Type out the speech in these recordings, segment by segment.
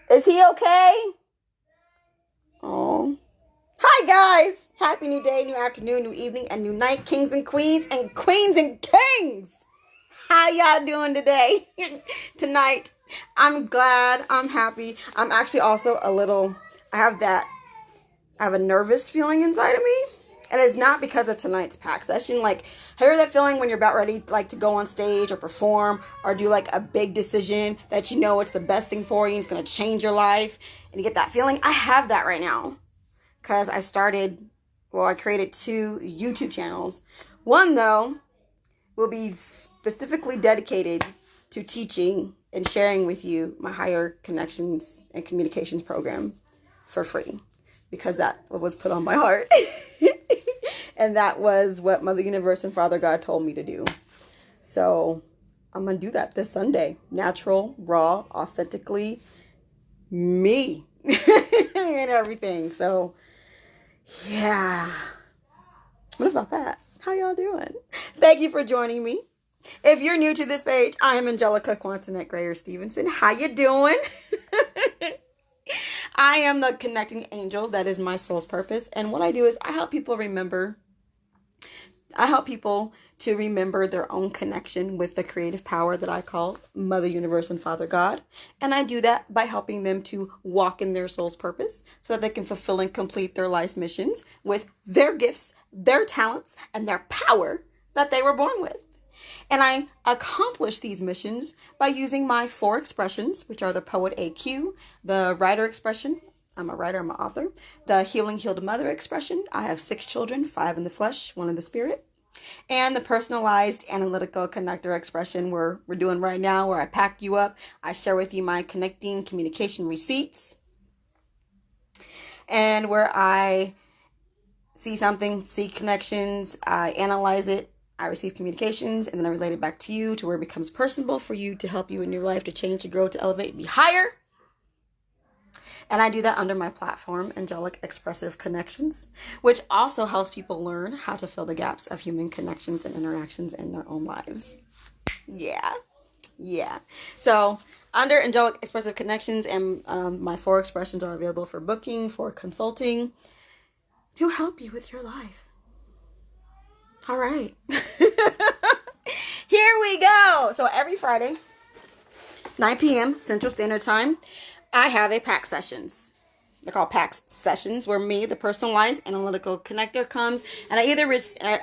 Is he okay? Oh. Hi, guys. Happy new day, new afternoon, new evening, and new night, kings and queens and queens and kings. How y'all doing today? Tonight, I'm glad. I'm happy. I'm actually also I have a nervous feeling inside of me. And it's not because of tonight's PAC session. Like, hear that feeling when you're about ready to go on stage or perform or do like a big decision that you know it's the best thing for you and it's going to change your life. And you get that feeling. I have that right now because I created 2 YouTube channels. One, though, will be specifically dedicated to teaching and sharing with you my higher connections and communications program for free because that was put on my heart. And that was what Mother Universe and Father God told me to do. So I'm going to do that this Sunday. Natural, raw, authentically me and everything. So yeah. What about that? How y'all doing? Thank you for joining me. If you're new to this page, I am Angelica Stevenson. How you doing? I am the connecting angel. That is my soul's purpose. And what I do is I help people to remember their own connection with the creative power that I call Mother Universe and Father God. And I do that by helping them to walk in their soul's purpose so that they can fulfill and complete their life's missions with their gifts, their talents, and their power that they were born with. And I accomplish these missions by using my 4 expressions, which are the poet AQ, the writer expression. I'm a writer, I'm an author. The healing healed mother expression. I have 6 children, 5 in the flesh, 1 in the spirit. And the personalized analytical connector expression we're doing right now, where I pack you up. I share with you my connecting communication receipts. And where I see something, see connections, I analyze it, I receive communications, and then I relate it back to you to where it becomes personable for you to help you in your life to change, to grow, to elevate, be higher. And I do that under my platform, Angelic Expressive Connections, which also helps people learn how to fill the gaps of human connections and interactions in their own lives. Yeah. So under Angelic Expressive Connections, and my 4 expressions are available for booking, for consulting, to help you with your life. All right. Here we go. So every Friday, 9 p.m. Central Standard Time, I have a PAC sessions. They're called PAC'd sessions, where me, the Personalized Analytical Connector, comes and I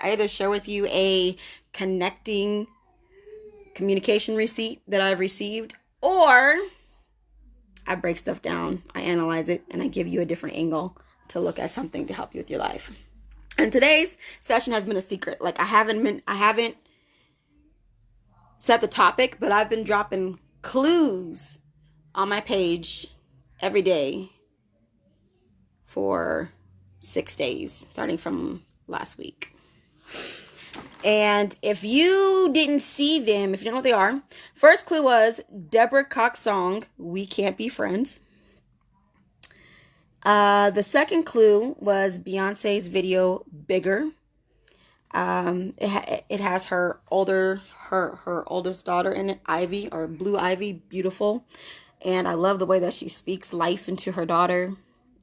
either share with you a connecting communication receipt that I've received, or I break stuff down, I analyze it, and I give you a different angle to look at something to help you with your life. And today's session has been a secret. Like I haven't set the topic, but I've been dropping clues on my page every day for 6 days, starting from last week. And if you didn't see them, if you don't know what they are, first clue was Deborah Cox's song, We Can't Be Friends. The second clue was Beyonce's video, Bigger. It has her oldest daughter in it, Ivy, or Blue Ivy, beautiful. And I love the way that she speaks life into her daughter.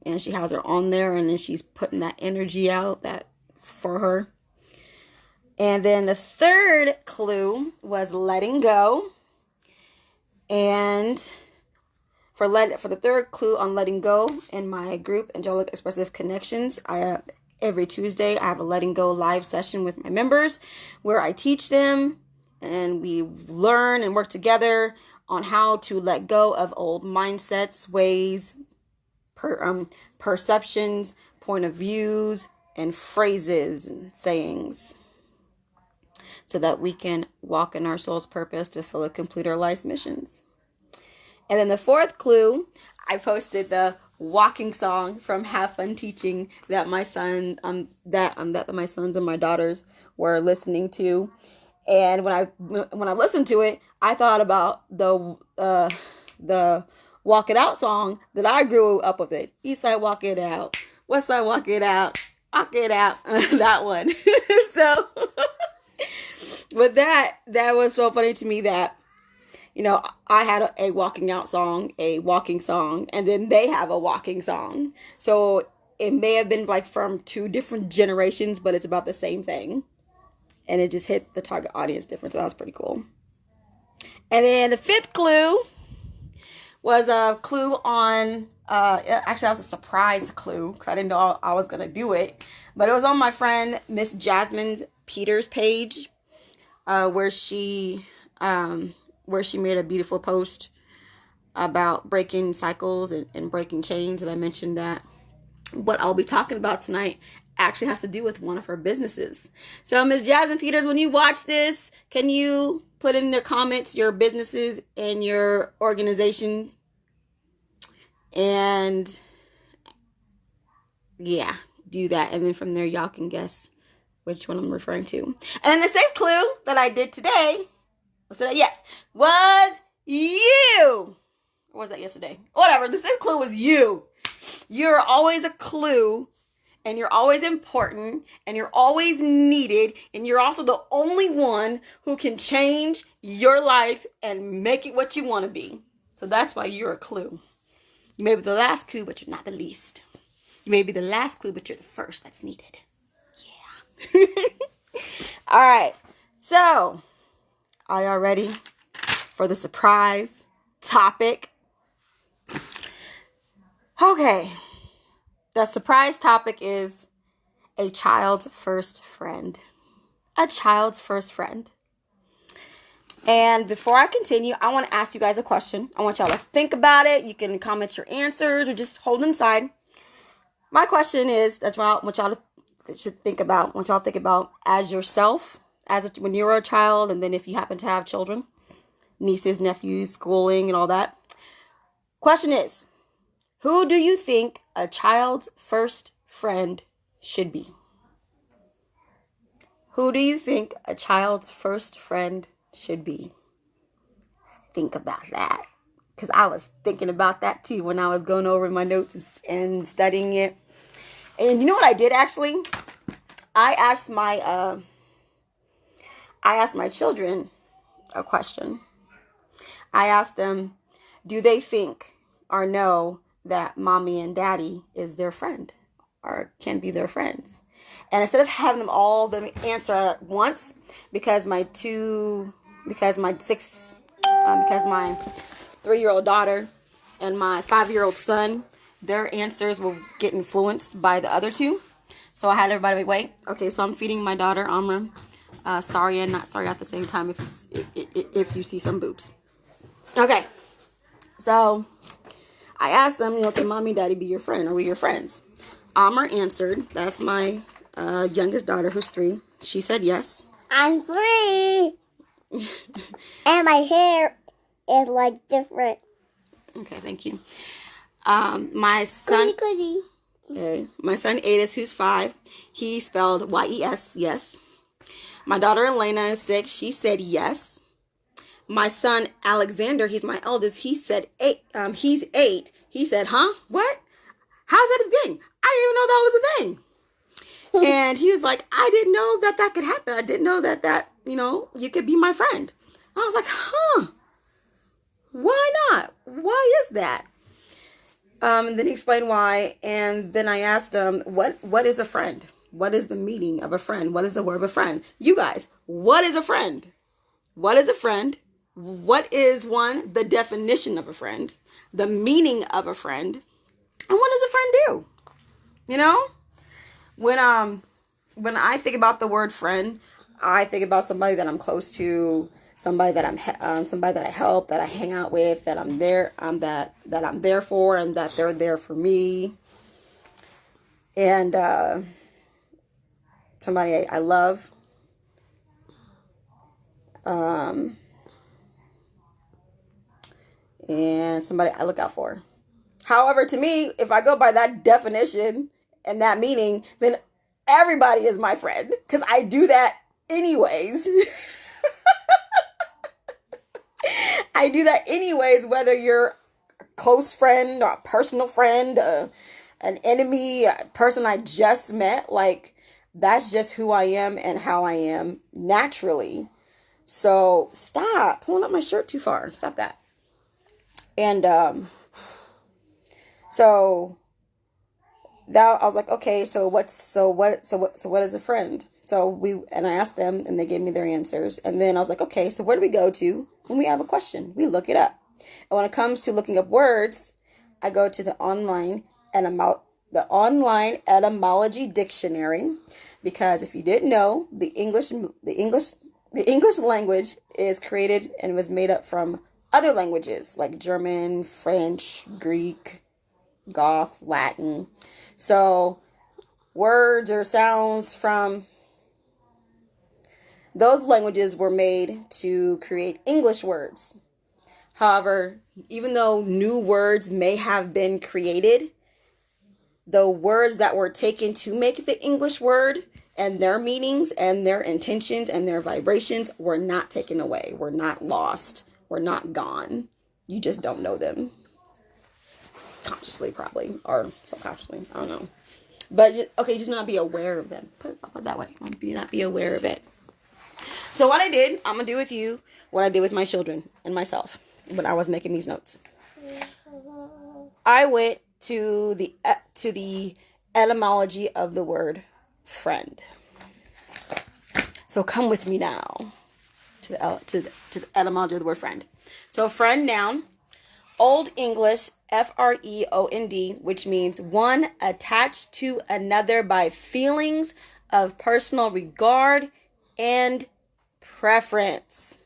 And she has her on there, and then she's putting that energy out that for her. And then the third clue was Letting Go. And for the third clue on Letting Go in my group, Angelic Expressive Connections, every Tuesday I have a Letting Go live session with my members where I teach them and we learn and work together on how to let go of old mindsets, ways, perceptions, point of views, and phrases and sayings, so that we can walk in our soul's purpose to fully complete our life's missions. And then the fourth clue, I posted the walking song from Have Fun Teaching that my son, that my sons and my daughters were listening to. And when I listened to it, I thought about the Walk It Out song that I grew up with. It East Side Walk It Out, West Side Walk It Out, Walk It Out. That one. So with that was so funny to me that I had a walking out song, a walking song, and then they have a walking song. So it may have been like from two different generations, but it's about the same thing. And it just hit the target audience different. So that was pretty cool. And then the fifth clue was a clue on, actually that was a surprise clue because I didn't know I was going to do it. But it was on my friend Miss Jasmine Peters' page, where she made a beautiful post about breaking cycles and breaking chains. And I mentioned that what I'll be talking about tonight actually has to do with one of her businesses. So Miss Jasmine Peters, when you watch this, can you put in their comments your businesses and your organization? And yeah, do that. And then from there, y'all can guess which one I'm referring to. And then the sixth clue that I did today was that, yes, was you. Or was that yesterday? Whatever. The sixth clue was you. You're always a clue, and you're always important, and you're always needed, and you're also the only one who can change your life and make it what you want to be. So that's why you're a clue. You may be the last clue, but you're not the least. You may be the last clue, but you're the first that's needed. Yeah. All right. So, are y'all ready for the surprise topic? Okay. The surprise topic is a child's first friend. A child's first friend. And before I continue, I want to ask you guys a question. I want y'all to think about it. You can comment your answers or just hold them inside. My question is, that's what I want y'all should think about. I want y'all to think about as yourself, when you were a child, and then if you happen to have children, nieces, nephews, schooling, and all that. Question is, who do you think a child's first friend should be? Who do you think a child's first friend should be? Think about that. Because I was thinking about that too when I was going over my notes and studying it. And you know what I did actually? I asked my children a question. I asked them, do they think or know that mommy and daddy is their friend or can be their friends? And instead of having them all answer at once, because my 3-year-old daughter and my 5-year-old son, their answers will get influenced by the other two. So I had everybody wait. Okay, so I'm feeding my daughter Amra. Sorry and not sorry at the same time if you see some boobs. Okay, so I asked them, can mommy and daddy be your friend? Are we your friends? Amr answered, that's my youngest daughter who's 3. She said yes. I'm 3. And my hair is like different. Okay, thank you. My son, Goody. Okay, my son Adis, who's 5, he spelled Y-E-S, yes. My daughter Elena is 6. She said yes. My son Alexander, he's my eldest. He said 8. He's 8. He said, huh? What? How's that a thing? I didn't even know that was a thing. And he was like, I didn't know that could happen. I didn't know that you could be my friend. And I was like, huh? Why not? Why is that? And then he explained why. And then I asked him, what is a friend? What is the meaning of a friend? What is the word of a friend? You guys, what is a friend? What is a friend? What is the definition of a friend? The meaning of a friend? And what does a friend do? When I think about the word friend, I think about somebody that I'm close to, somebody that somebody that I help, that I hang out with, that I'm there, that I'm there for, and that they're there for me, and somebody I love, and somebody I look out for. However, to me, if I go by that definition and that meaning, then everybody is my friend because I do that anyways. I do that anyways, whether you're a close friend, or a personal friend, an enemy, a person I just met. Like, that's just who I am and how I am naturally. So stop pulling up my shirt too far. Stop that. And so that I was like, okay, so what is a friend? And I asked them and they gave me their answers. And then I was like, okay, so where do we go to when we have a question? We look it up. And when it comes to looking up words, I go to the online etymology dictionary, because if you didn't know, the English language is created and was made up from other languages like German, French, Greek, Goth, Latin. So words or sounds from those languages were made to create English words. However, even though new words may have been created, the words that were taken to make the English word and their meanings and their intentions and their vibrations were not taken away, were not lost, were not gone. You just don't know them. Consciously, probably, or subconsciously, I don't know. But, okay, just not be aware of them. Put it that way. Do not be aware of it. So what I did, I'm going to do with you what I did with my children and myself when I was making these notes. I went to the etymology of the word friend. So come with me now to the etymology of the word friend. So friend, noun, Old English, friend, which means one attached to another by feelings of personal regard and preference.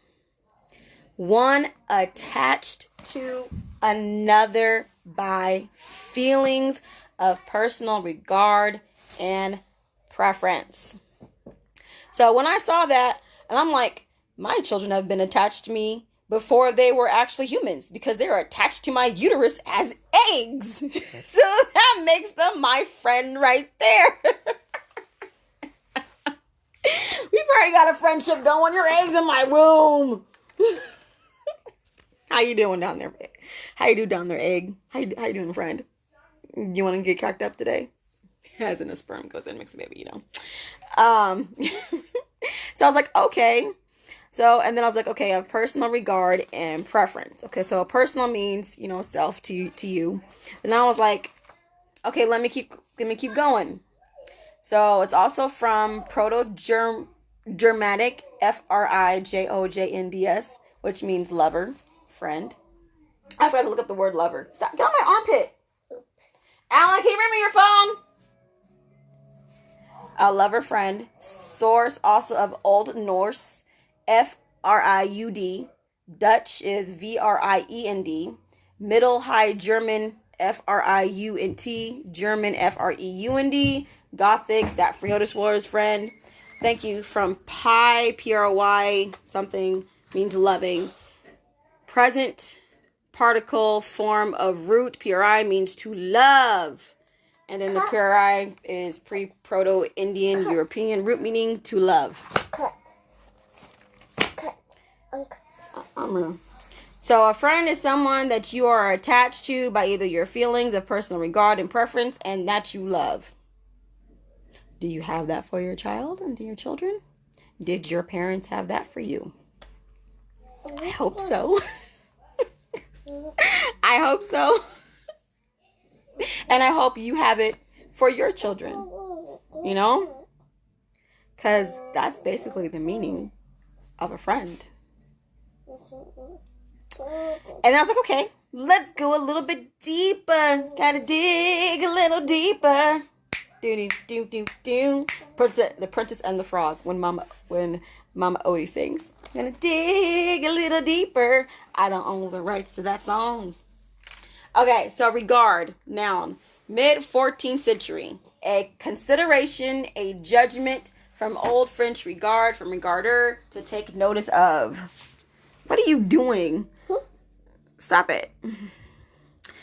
One attached to another by feelings of personal regard and preference. So when I saw that, and I'm like, my children have been attached to me before they were actually humans, because they are attached to my uterus as eggs. So that makes them my friend right there. We've already got a friendship going. Your eggs in my womb. How you doing down there? How you do down there, egg? How you doing, friend? You want to get cracked up today? As in, the sperm goes in, makes a baby, So I was like, okay. So, and then I was like, okay, of personal regard and preference. Okay, so personal means, self to you. And I was like, okay, let me keep going. So it's also from Proto-Germanic, Frijojnds, which means lover, friend. I forgot to look up the word lover. Stop, get on my armpit. Alan, can you bring me your phone? A lover, friend. Source also of Old Norse, Friud. Dutch is Vriend. Middle High German, Friunt. German, Freund. Gothic, that Friotis was friend. Thank you. From Pi, Pry, something, means loving. Present particle form of root, Pri, means to love. And then the Pri is pre-Proto-Indian European root, meaning to love. So a friend is someone that you are attached to by either your feelings of personal regard and preference, and that you love. Do you have that for your child and your children? Did your parents have that for you? I hope so. I hope so. And I hope you have it for your children. Because that's basically the meaning of a friend. And I was like, okay, let's go a little bit deeper. Gotta dig a little deeper. The Princess and the Frog, when Mama Odie sings. Gonna dig a little deeper. I don't own the rights to that song. Okay, so regard, noun, mid-14th century. A consideration, a judgment, from Old French regard, from regarder, to take notice of. What are you doing? Stop it.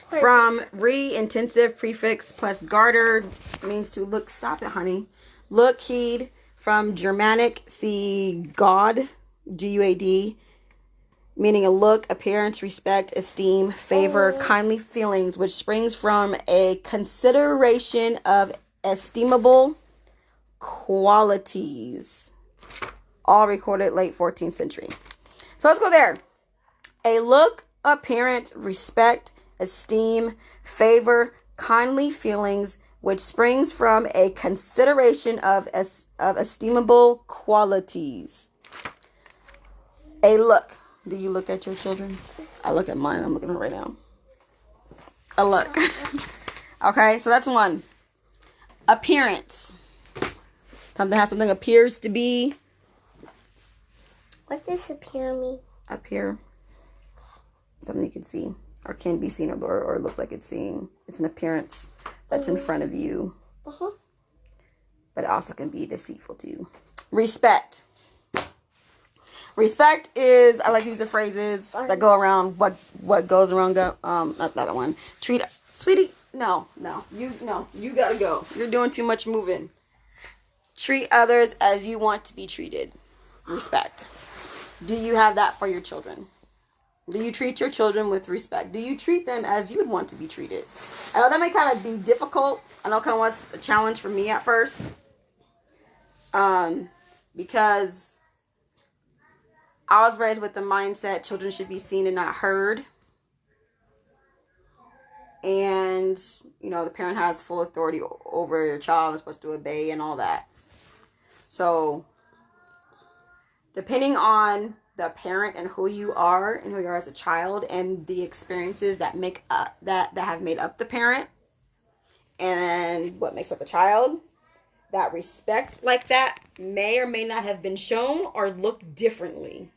From intensive prefix plus garter, means to look. Stop it, honey. Look, heed. From Germanic, see God, G-U-A-D, meaning a look, appearance, respect, esteem, favor, kindly feelings, which springs from a consideration of estimable qualities. all recorded late 14th century. So let's go there. A look, appearance, respect, esteem, favor, kindly feelings, which springs from a consideration of estimable qualities. A look. Do you look at your children? I look at mine. I'm looking at her right now. A look. Okay, so that's one. Appearance. Something appears to be. What does appear mean? Appear. Something you can see or can be seen or looks like it's seeing. It's an appearance that's in front of you. But it also can be deceitful too. Respect. Respect is, I like to use the phrases that go around what goes around not that one. Sweetie, no, you gotta go. You're doing too much moving. Treat others as you want to be treated. Respect. Do you have that for your children? Do you treat your children with respect? Do you treat them as you would want to be treated? I know that may kind of be difficult. I know it kind of was a challenge for me at first. Because I was raised with the mindset children should be seen and not heard. And, the parent has full authority over your child and is supposed to obey and all that. So, depending on the parent and who you are as a child and the experiences that have made up the parent and what makes up the child, that respect like that may or may not have been shown or looked differently.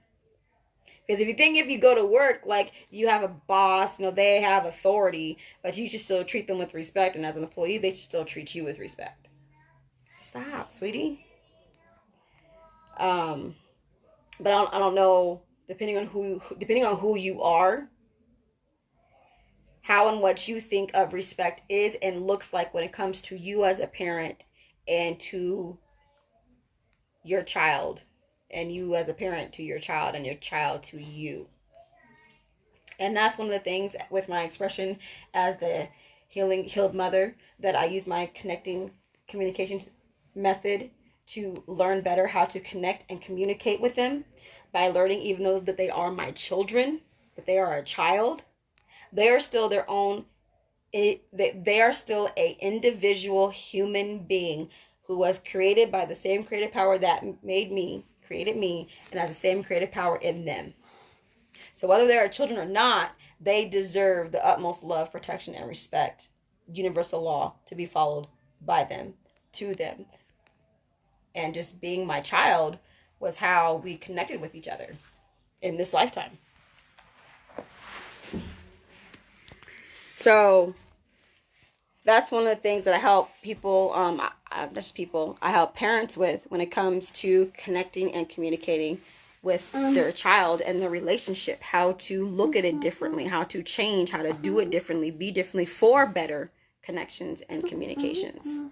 Because if you go to work, like you have a boss, they have authority, but you should still treat them with respect. And as an employee, they should still treat you with respect. Stop, sweetie. But I don't know, depending on who you are, how and what you think of respect is and looks like when it comes to you as a parent and to your child, and you as a parent to your child and your child to you. And that's one of the things with my expression as the healed mother, that I use my connecting communications method to learn better how to connect and communicate with them by learning, even though that they are my children, that they are a child, they are still their own, they are still a individual human being who was created by the same creative power that created me, and has the same creative power in them. So whether they are children or not, they deserve the utmost love, protection, and respect, universal law, to be followed by them, to them. And just being my child was how we connected with each other in this lifetime. So that's one of the things that I help people, I help parents with when it comes to connecting and communicating with their child and the relationship, how to look at it differently, how to change, how to do it differently, be differently for better connections and communications.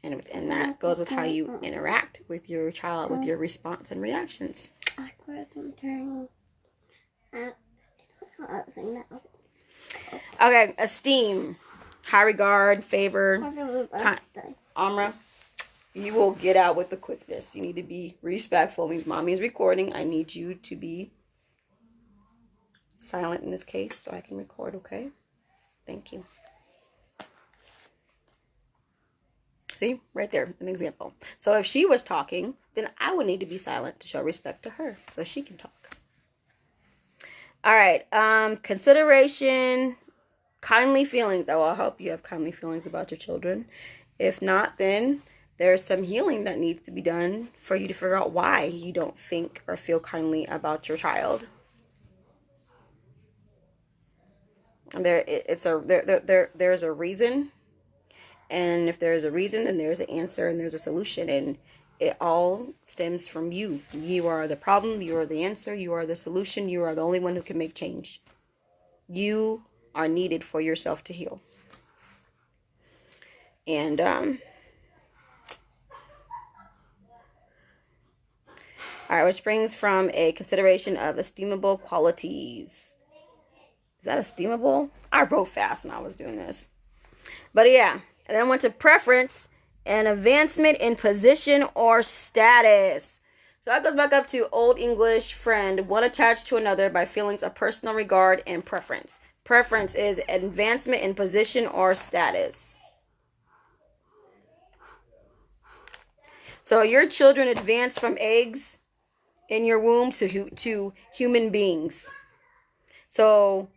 And that goes with how you interact with your child, with your response and reactions. Okay, esteem, high regard, favor, Amra, you will get out with the quickness. You need to be respectful. Means mommy is recording. I need you to be silent in this case so I can record, okay? Thank you. See, right there, an example. So if she was talking, then I would need to be silent to show respect to her so she can talk. All right, consideration, kindly feelings. I will help you have kindly feelings about your children. If not, then there's some healing that needs to be done for you to figure out why you don't think or feel kindly about your child. There's a reason. And if there's a reason, then there's an answer and there's a solution. And it all stems from you. You are the problem. You are the answer. You are the solution. You are the only one who can make change. You are needed for yourself to heal. And all right, which springs from a consideration of estimable qualities. Is that estimable? I wrote fast when I was doing this. But yeah. And then I went to preference, An advancement in position or status. So that goes back up to Old English friend, one attached to another by feelings of personal regard and preference. Preference is advancement in position or status. So your children advance from eggs in your womb to human beings. So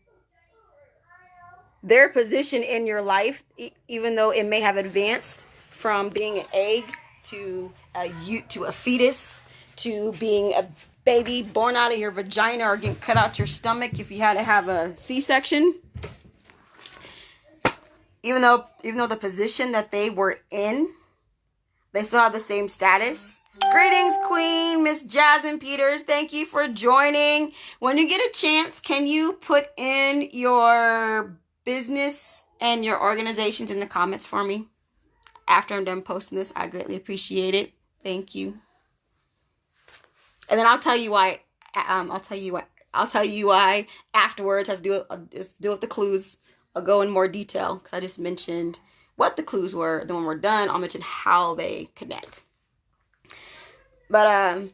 their position in your life, even though it may have advanced from being an egg to a fetus, to being a baby born out of your vagina or getting cut out your stomach if you had to have a C-section, even though the position that they were in, they still have the same status. Greetings, Queen Miss Jasmine Peters. Thank you for joining. When you get a chance, can you put in your business and your organizations in the comments for me? After I'm done posting this, I greatly appreciate it. Thank you. And then I'll tell you why. I'll tell you why afterwards. Has to do with the clues. I'll go in more detail because I just mentioned what the clues were. Then when we're done, I'll mention how they connect. But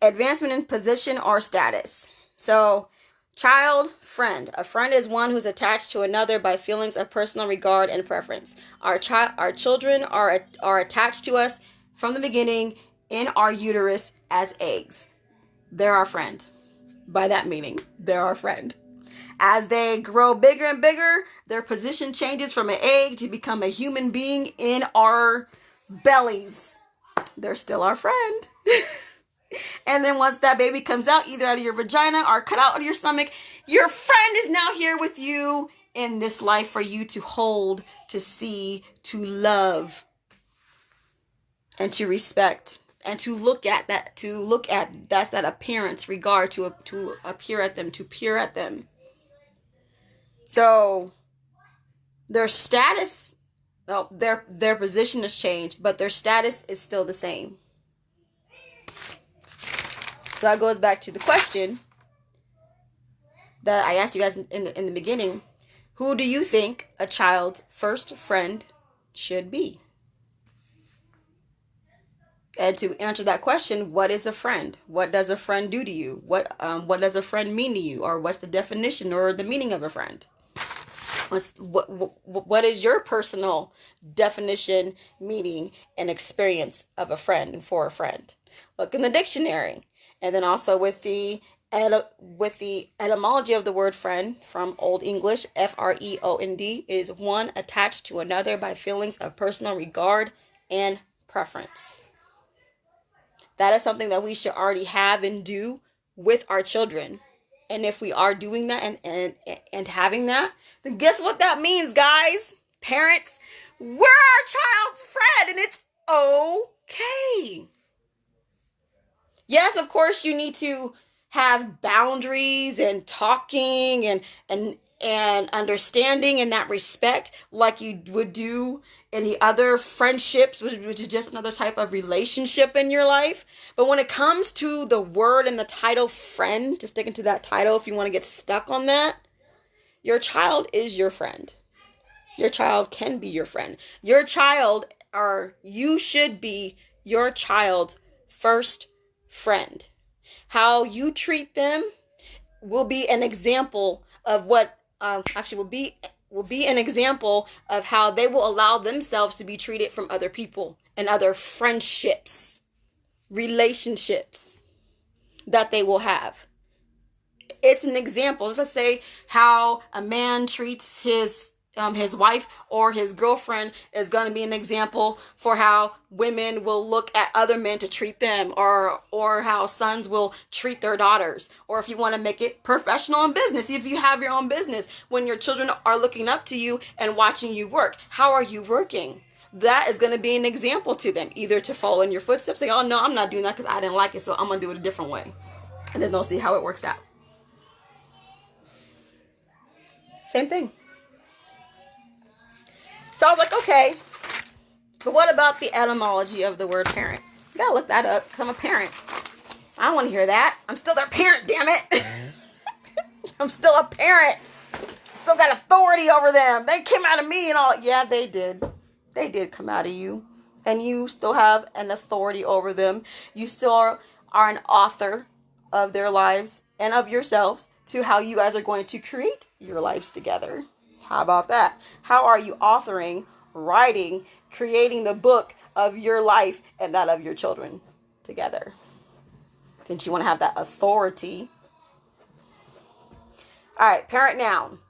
advancement in position or status. So, child, friend. A friend is one who's attached to another by feelings of personal regard and preference. Our children are attached to us from the beginning in our uterus as eggs. They're our friend. By that meaning, they're our friend. As they grow bigger and bigger, their position changes from an egg to become a human being in our bellies. They're still our friend. And then once that baby comes out, either out of your vagina or cut out of your stomach, your friend is now here with you in this life for you to hold, to see, to love, and to respect, and to look at that, that's that appearance, regard, to appear at them, to peer at them. So their status, well, their position has changed, but their status is still the same. So that goes back to the question that I asked you guys in the beginning. Who do you think a child's first friend should be? And to answer that question, what is a friend? What does a friend do to you? What does a friend mean to you? Or what's the definition or the meaning of a friend? What is your personal definition, meaning, and experience of a friend and for a friend? Look in the dictionary. And then also with the etymology of the word friend from Old English, friend, is one attached to another by feelings of personal regard and preference. That is something that we should already have and do with our children. And if we are doing that and having that, then guess what that means, guys? Parents, we're our child's friend, and it's okay. Yes, of course, you need to have boundaries and talking and understanding and that respect like you would do in the other friendships, which is just another type of relationship in your life. But when it comes to the word and the title friend, just sticking to that title if you want to get stuck on that, your child is your friend. Your child can be your friend. Your child, or you should be your child's first friend. How you treat them will be an example of what will be an example of how they will allow themselves to be treated from other people and other friendships, relationships that they will have. It's an example. Let's say how a man treats his wife or his girlfriend is going to be an example for how women will look at other men to treat them, or how sons will treat their daughters. Or if you want to make it professional in business, if you have your own business, when your children are looking up to you and watching you work, how are you working? That is going to be an example to them, either to follow in your footsteps, say, oh no, I'm not doing that because I didn't like it, so I'm going to do it a different way. And then they'll see how it works out. Same thing. So I was like, okay, but what about the etymology of the word parent? You gotta look that up because I'm a parent. I don't want to hear that. I'm still their parent, damn it. I'm still a parent. I still got authority over them. They came out of me and all. Yeah, they did. They did come out of you. And you still have an authority over them. You still are an author of their lives and of yourselves to how you guys are going to create your lives together. How about that? How are you authoring, writing, creating the book of your life and that of your children together? Since you want to have that authority. All right, parent noun.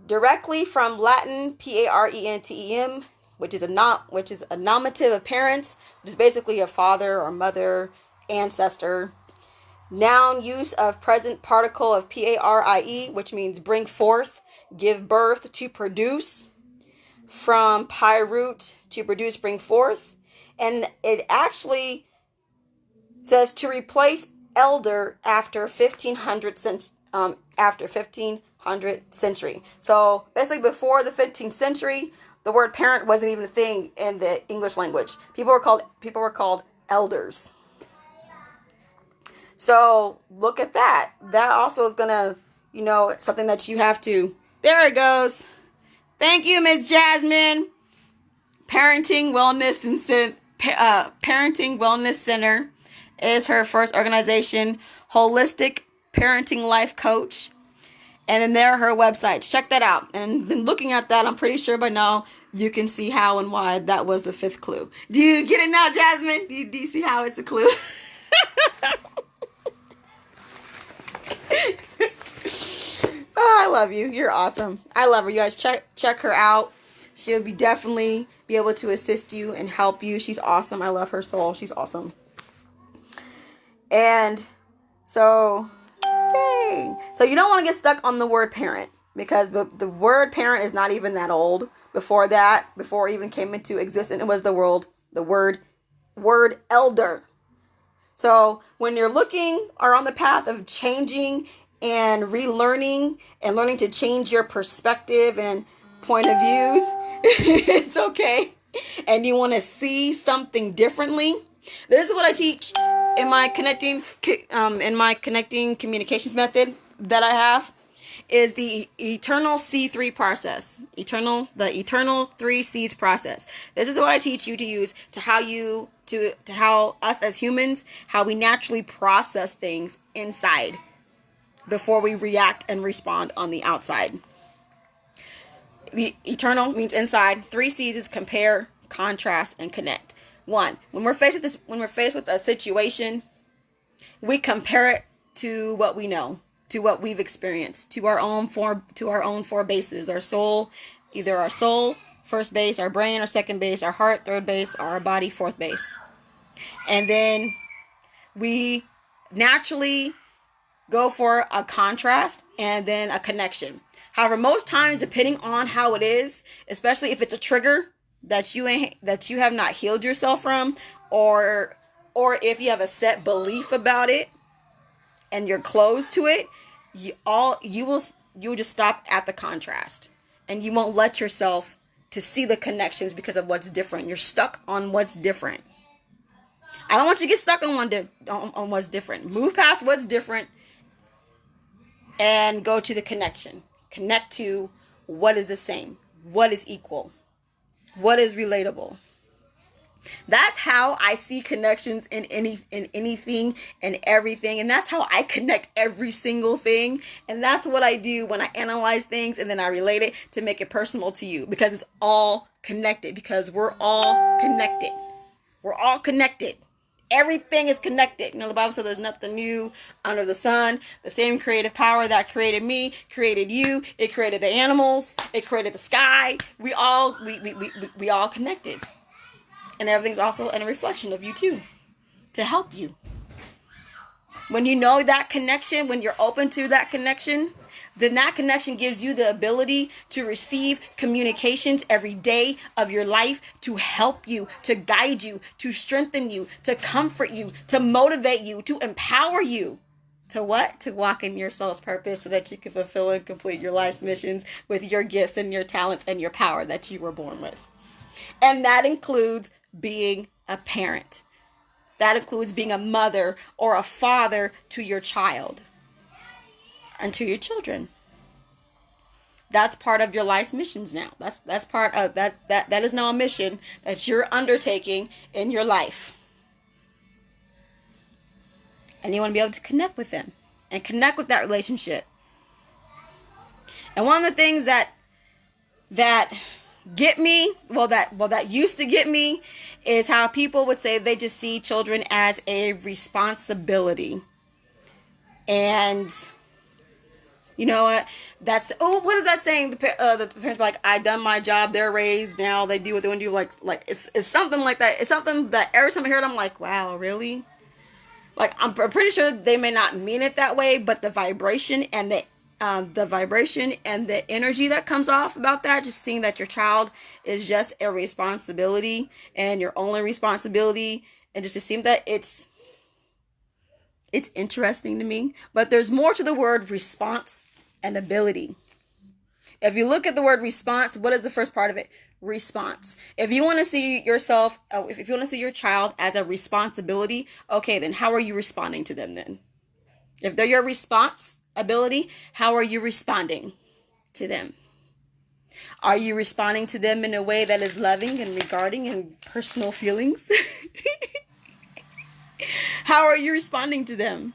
Directly from Latin parentem, which is a nominative of parents, which is basically a father or mother, ancestor. Noun use of present particle of parie, which means bring forth, give birth, to produce. From pi root, to produce, bring forth. And it actually says to replace elder after 1500 century. So basically before the 15th century, the word parent wasn't even a thing in the English language. People were called elders. So look at that. That also is gonna, something that you have to. There it goes. Thank you, Miss Jasmine. Parenting Wellness Center is her first organization. Holistic Parenting Life Coach. And then there are her websites. Check that out. And then looking at that, I'm pretty sure by now you can see how and why that was the 5th clue. Do you get it now, Jasmine? Do you see how it's a clue? Oh, I love you. You're awesome. I love her. You guys check her out. She'll definitely be able to assist you and help you. She's awesome. I love her soul. She's awesome. And so, yay. So you don't want to get stuck on the word parent, because the word parent is not even that old. Before it even came into existence, it was the word elder. So when you're looking or on the path of changing and relearning and learning to change your perspective and point of views, it's okay. And you want to see something differently. This is what I teach in my connecting communications method that I have, is the eternal C3 process. The eternal 3 C's process. This is what I teach you to use to how us as humans, how we naturally process things inside before we react and respond on the outside. The eternal means inside. 3 C's is compare, contrast, and connect. 1, when we're faced with a situation, we compare it to what we know, to what we've experienced, to our own 4 bases. Our soul, either our soul, first base, our brain, or second base, our heart, third base, or our body, fourth base. And then we naturally go for a contrast and then a connection. However, most times, depending on how it is, especially if it's a trigger that you have not healed yourself from, or if you have a set belief about it and you're closed to it, you will just stop at the contrast, and you won't let yourself to see the connections because of what's different. You're stuck on what's different. I don't want you to get stuck on what's different. Move past what's different and go to the connection. Connect to what is the same, what is equal, what is relatable. That's how I see connections in anything and everything. And that's how I connect every single thing. And that's what I do when I analyze things and then I relate it to make it personal to you, because it's all connected, because we're all connected. We're all connected. Everything is connected. The Bible says there's nothing new under the sun. The same creative power that created me created you. It created the animals. It created the sky. We all connected. And everything's also a reflection of you too, to help you. When you know that connection, when you're open to that connection, then that connection gives you the ability to receive communications every day of your life to help you, to guide you, to strengthen you, to comfort you, to motivate you, to empower you. To what? To walk in your soul's purpose so that you can fulfill and complete your life's missions with your gifts and your talents and your power that you were born with. And that includes being a parent. That includes being a mother or a father to your child and to your children. That's part of your life's missions now. That's part of that is now a mission that you're undertaking in your life. And you want to be able to connect with them and connect with that relationship. And one of the things that get me, that used to get me, is how people would say they just see children as a responsibility. And you know what? What is that saying? The parents are like, I done my job, they're raised, now they do what they want to do. Like it's something like that. It's something that every time I hear it, I'm like, wow, really? Like, I'm pretty sure they may not mean it that way, but the vibration and the energy that comes off about that, just seeing that your child is just a responsibility and your only responsibility, and just to seem that it's interesting to me. But there's more to the word response and ability. If you look at the word response, what is the first part of it? Response. If you want to see yourself, if you want to see your child as a responsibility, okay, then how are you responding to them then? If they're your response ability, how are you responding to them? Are you responding to them in a way that is loving and regarding and personal feelings? How are you responding to them?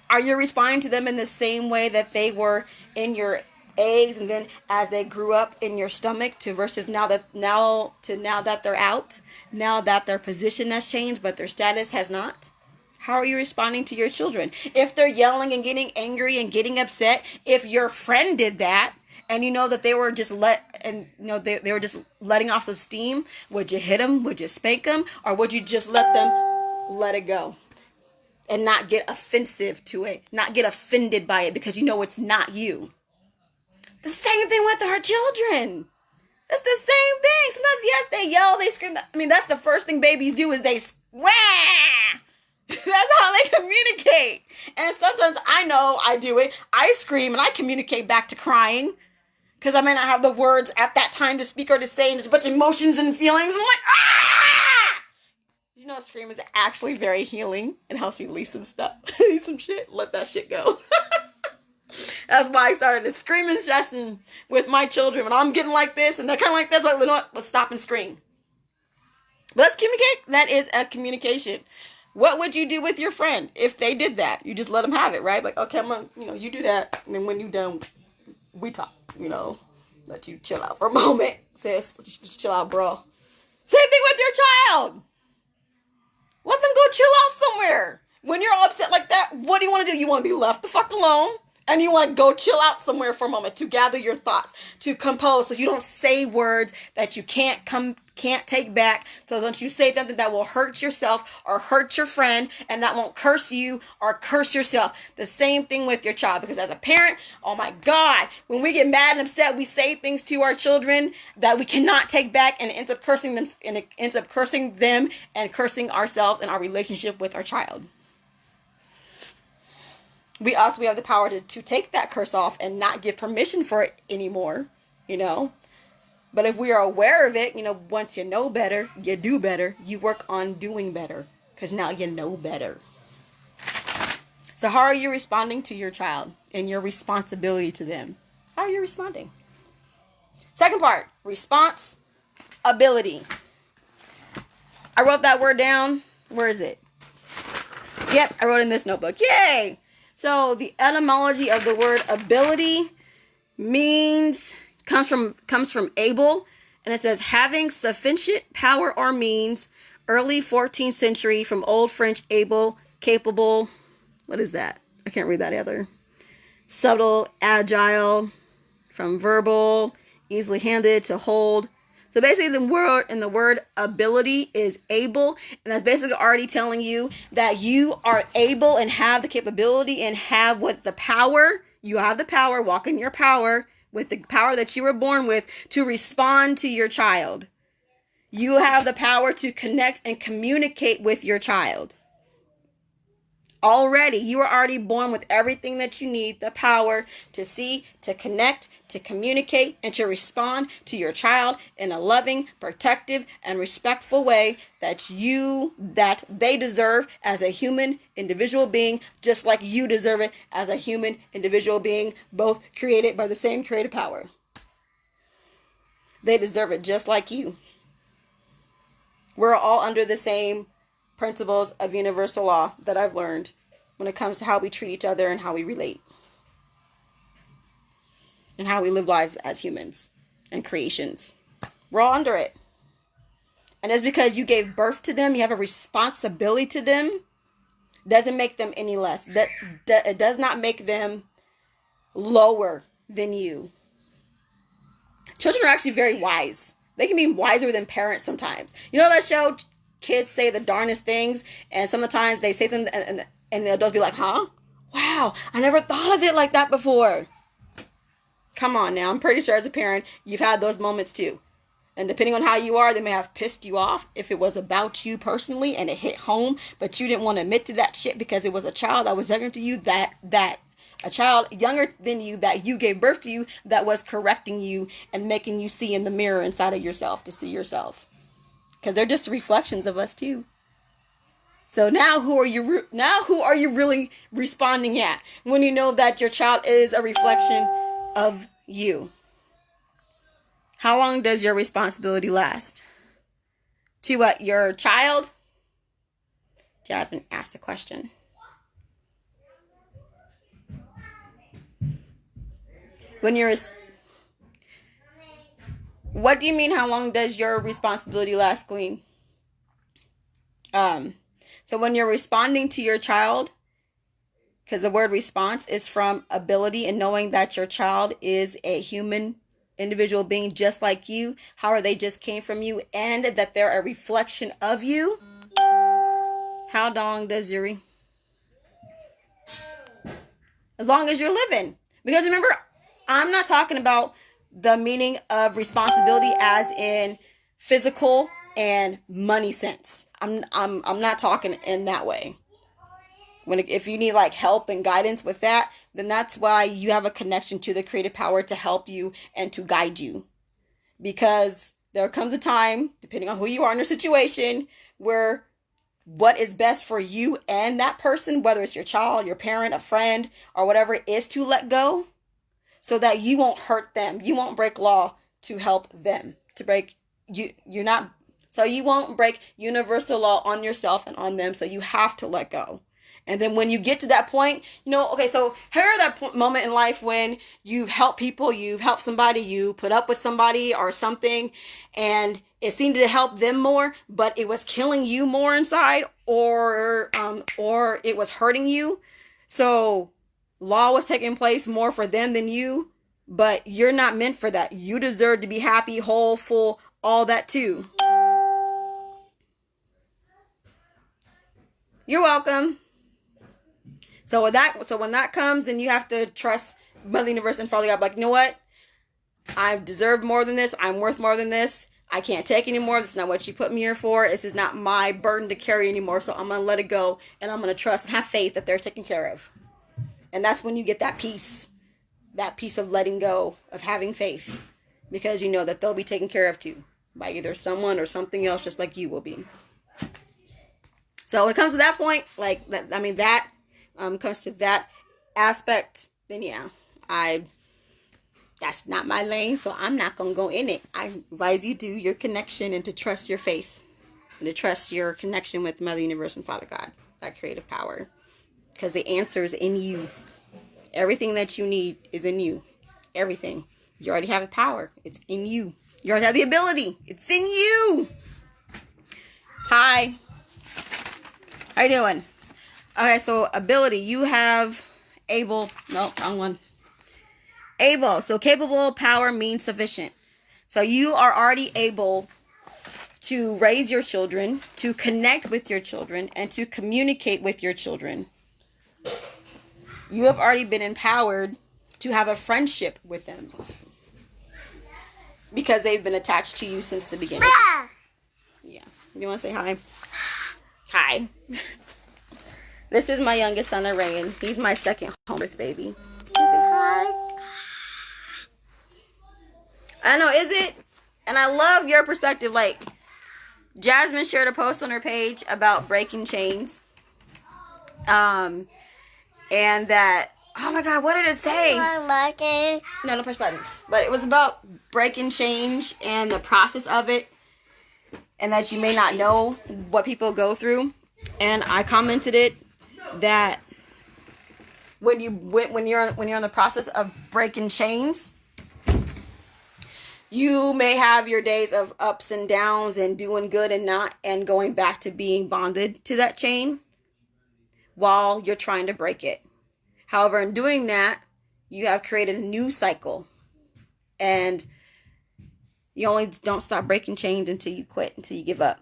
Are you responding to them in the same way that they were in your eggs, and then as they grew up in your stomach, to versus now that they're out, now that their position has changed but their status has not? How are you responding to your children? If they're yelling and getting angry and getting upset, if your friend did that and you know that they were just they were just letting off some steam, would you hit them? Would you spank them? Or would you just let it go? And not get offensive to it, not get offended by it because you know it's not you. The same thing with our children. It's the same thing. Sometimes, yes, they yell, they scream. I mean, that's the first thing babies do is they wah! That's how they communicate. And sometimes I know I do it. I scream and I communicate back to crying because I may not have the words at that time to speak or to say, and there's a bunch of emotions and feelings. I'm like, ah! You know, scream is actually very healing. It helps me release some stuff, some shit. Let that shit go. That's why I started to scream and shouting with my children when I'm getting like this and they're kind of like this. Like, you know what? Let's stop and scream. But let's communicate. That is a communication. What would you do with your friend if they did that? You just let them have it, right? Like, okay, I'm gonna, you do that, and then when you're done, we talk. Let you chill out for a moment, sis. Just chill out, bro. Same thing with your child. Let them go chill out somewhere. When you're all upset like that, what do you want to do? You want to be left the fuck alone? And you want to go chill out somewhere for a moment to gather your thoughts, to compose, so you don't say words that you can't take back. So don't you say something that will hurt yourself or hurt your friend, and that won't curse you or curse yourself. The same thing with your child, because as a parent, oh my God, when we get mad and upset, we say things to our children that we cannot take back, and it ends up cursing them, and cursing ourselves and our relationship with our child. We have the power to take that curse off and not give permission for it anymore, But if we are aware of it, once you know better, you do better. You work on doing better because now you know better. So how are you responding to your child and your responsibility to them? How are you responding? Second part, response ability. I wrote that word down. Where is it? Yep, I wrote it in this notebook. Yay! So the etymology of the word ability comes from able, and it says having sufficient power or means. Early 14th century, from Old French able, capable. What is that? I can't read that either. Subtle, agile, from verbal, easily handed, to hold. So basically the word ability is able, and that's basically already telling you that you are able and have the capability and have you have the power, walk in your power, with the power that you were born with, to respond to your child. You have the power to connect and communicate with your child. Already, you are already born with everything that you need, the power to see, to connect, to communicate, and to respond to your child in a loving, protective, and respectful way that they deserve as a human individual being, just like you deserve it as a human individual being, both created by the same creative power. They deserve it just like you. We're all under the same principles of universal law that I've learned when it comes to how we treat each other and how we relate and how we live lives as humans and creations. We're all under it. And just because you gave birth to them, you have a responsibility to them, doesn't make them any less. It does not make them lower than you. Children are actually very wise. They can be wiser than parents sometimes. You know that show, kids say the darndest things, and sometimes they say them and the adults be like, huh? Wow, I never thought of it like that before. Come on now, I'm pretty sure as a parent, you've had those moments too. And depending on how you are, they may have pissed you off if it was about you personally and it hit home, but you didn't want to admit to that shit because it was a child that was younger to you, a child younger than you that you gave birth to you that was correcting you and making you see in the mirror inside of yourself to see yourself. Because they're just reflections of us too. So now who are you really responding at when you know that your child is a reflection of you? How long does your responsibility last? To what? Your child? Jasmine asked a question. What do you mean, how long does your responsibility last, Queen? So when you're responding to your child, because the word response is from ability and knowing that your child is a human individual being just like you, how they just came from you, and that they're a reflection of you. How long does as long as you're living? Because remember, I'm not talking about the meaning of responsibility as in physical and money sense. I'm not talking in that way. If you need like help and guidance with that, then that's why you have a connection to the creative power to help you and to guide you. Because there comes a time, depending on who you are in your situation, where what is best for you and that person, whether it's your child, your parent, a friend, or whatever it is, to let go so that you won't hurt them. You won't break law to help them. So you won't break universal law on yourself and on them. So you have to let go. And then when you get to that point, so here that moment in life when you've helped people, you've helped somebody, you put up with somebody or something, and it seemed to help them more, but it was killing you more inside, or it was hurting you. So law was taking place more for them than you, but you're not meant for that. You deserve to be happy, whole, full, all that too. You're welcome. So when that comes, then you have to trust Mother Universe and Father God. Like, you know what? I deserve more than this. I'm worth more than this. I can't take anymore. This is not what you put me here for. This is not my burden to carry anymore. So I'm going to let it go. And I'm going to trust and have faith that they're taken care of. And that's when you get that peace of letting go, of having faith. Because you know that they'll be taken care of too. By either someone or something else, just like you will be. So when it comes to that point, comes to that aspect, then yeah, that's not my lane, so I'm not going to go in it. I advise you do your connection and to trust your faith and to trust your connection with Mother Universe and Father God, that creative power, because the answer is in you. Everything that you need is in you. Everything. You already have the power. It's in you. You already have the ability. It's in you. Hi. How you doing? Okay, so ability. You have able. No, wrong one. Able. So capable, power means sufficient. So you are already able to raise your children, to connect with your children, and to communicate with your children. You have already been empowered to have a friendship with them because they've been attached to you since the beginning. Yeah. You want to say hi? Hi. This is my youngest son, Arayan. He's my second home birth baby. Say hi. I know, is it? And I love your perspective. Like, Jasmine shared a post on her page about breaking chains. And that, oh my God, what did it say? No, don't push button. But it was about breaking change and the process of it. And that you may not know what people go through. And I commented it that when you're in the process of breaking chains, you may have your days of ups and downs and doing good and not, and going back to being bonded to that chain while you're trying to break it. However, in doing that, you have created a new cycle, and you only don't stop breaking chains until you quit, until you give up.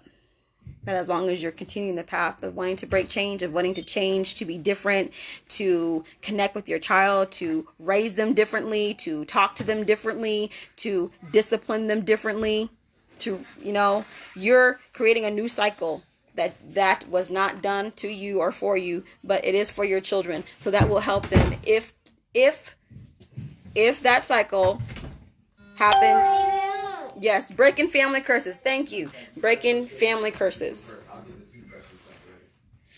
But as long as you're continuing the path of wanting to break change, of wanting to change, to be different, to connect with your child, to raise them differently, to talk to them differently, to discipline them differently, to, you're creating a new cycle that was not done to you or for you, but it is for your children. So that will help them if that cycle happens. Yes, breaking family curses. Thank you. Breaking family curses.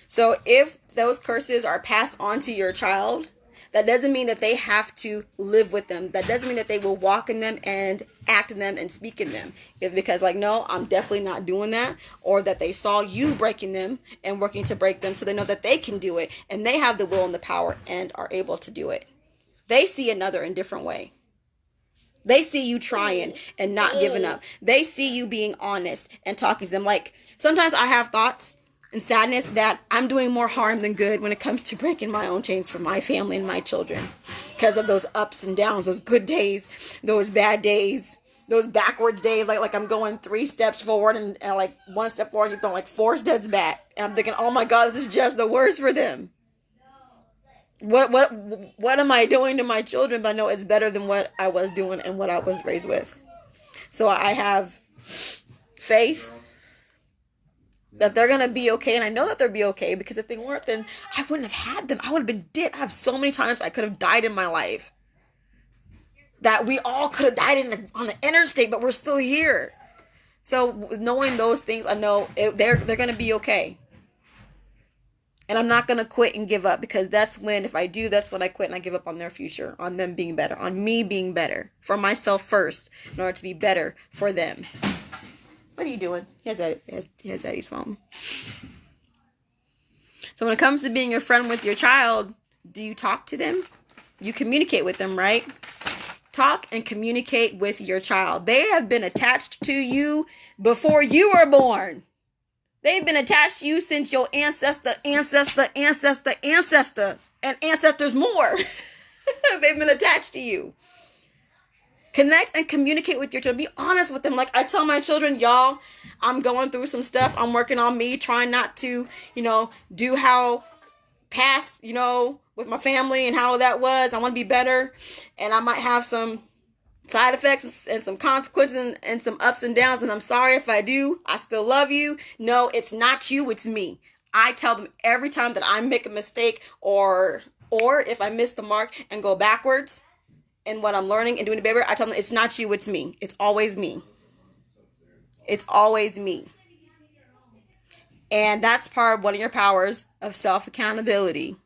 So if those curses are passed on to your child, that doesn't mean that they have to live with them. That doesn't mean that they will walk in them and act in them and speak in them. It's because, like, no, I'm definitely not doing that. Or that they saw you breaking them and working to break them, so they know that they can do it. And they have the will and the power and are able to do it. They see another in a different way. They see you trying and not giving up. They see you being honest and talking to them. Like, sometimes I have thoughts and sadness that I'm doing more harm than good when it comes to breaking my own chains for my family and my children. Because of those ups and downs, those good days, those bad days, those backwards days. Like I'm going 3 steps forward and like 1 step forward, you're throwing like 4 steps back. And I'm thinking, oh my God, this is just the worst for them. What am I doing to my children? But I know it's better than what I was doing and what I was raised with. So I have faith that they're going to be okay. And I know that they'll be okay, because if they weren't, then I wouldn't have had them. I would have been dead. I have so many times I could have died in my life. That we all could have died on the interstate, but we're still here. So knowing those things, I know they're going to be okay. And I'm not going to quit and give up, because that's when I quit and I give up on their future, on them being better, on me being better for myself first, in order to be better for them. What are you doing? He has daddy's phone. So when it comes to being a friend with your child, do you talk to them? You communicate with them, right? Talk and communicate with your child. They have been attached to you before you were born. They've been attached to you since your ancestor, and ancestors more. They've been attached to you. Connect and communicate with your children. Be honest with them. Like I tell my children, y'all, I'm going through some stuff. I'm working on me, trying not to, do how past, with my family and how that was. I want to be better. And I might have some side effects and some consequences and some ups and downs, and I'm sorry if I do. I still love you. No, it's not you, it's me. I tell them every time that I make a mistake or if I miss the mark and go backwards in what I'm learning and doing it better, I tell them it's not you, it's me. It's always me. It's always me. And that's part of one of your powers of self-accountability.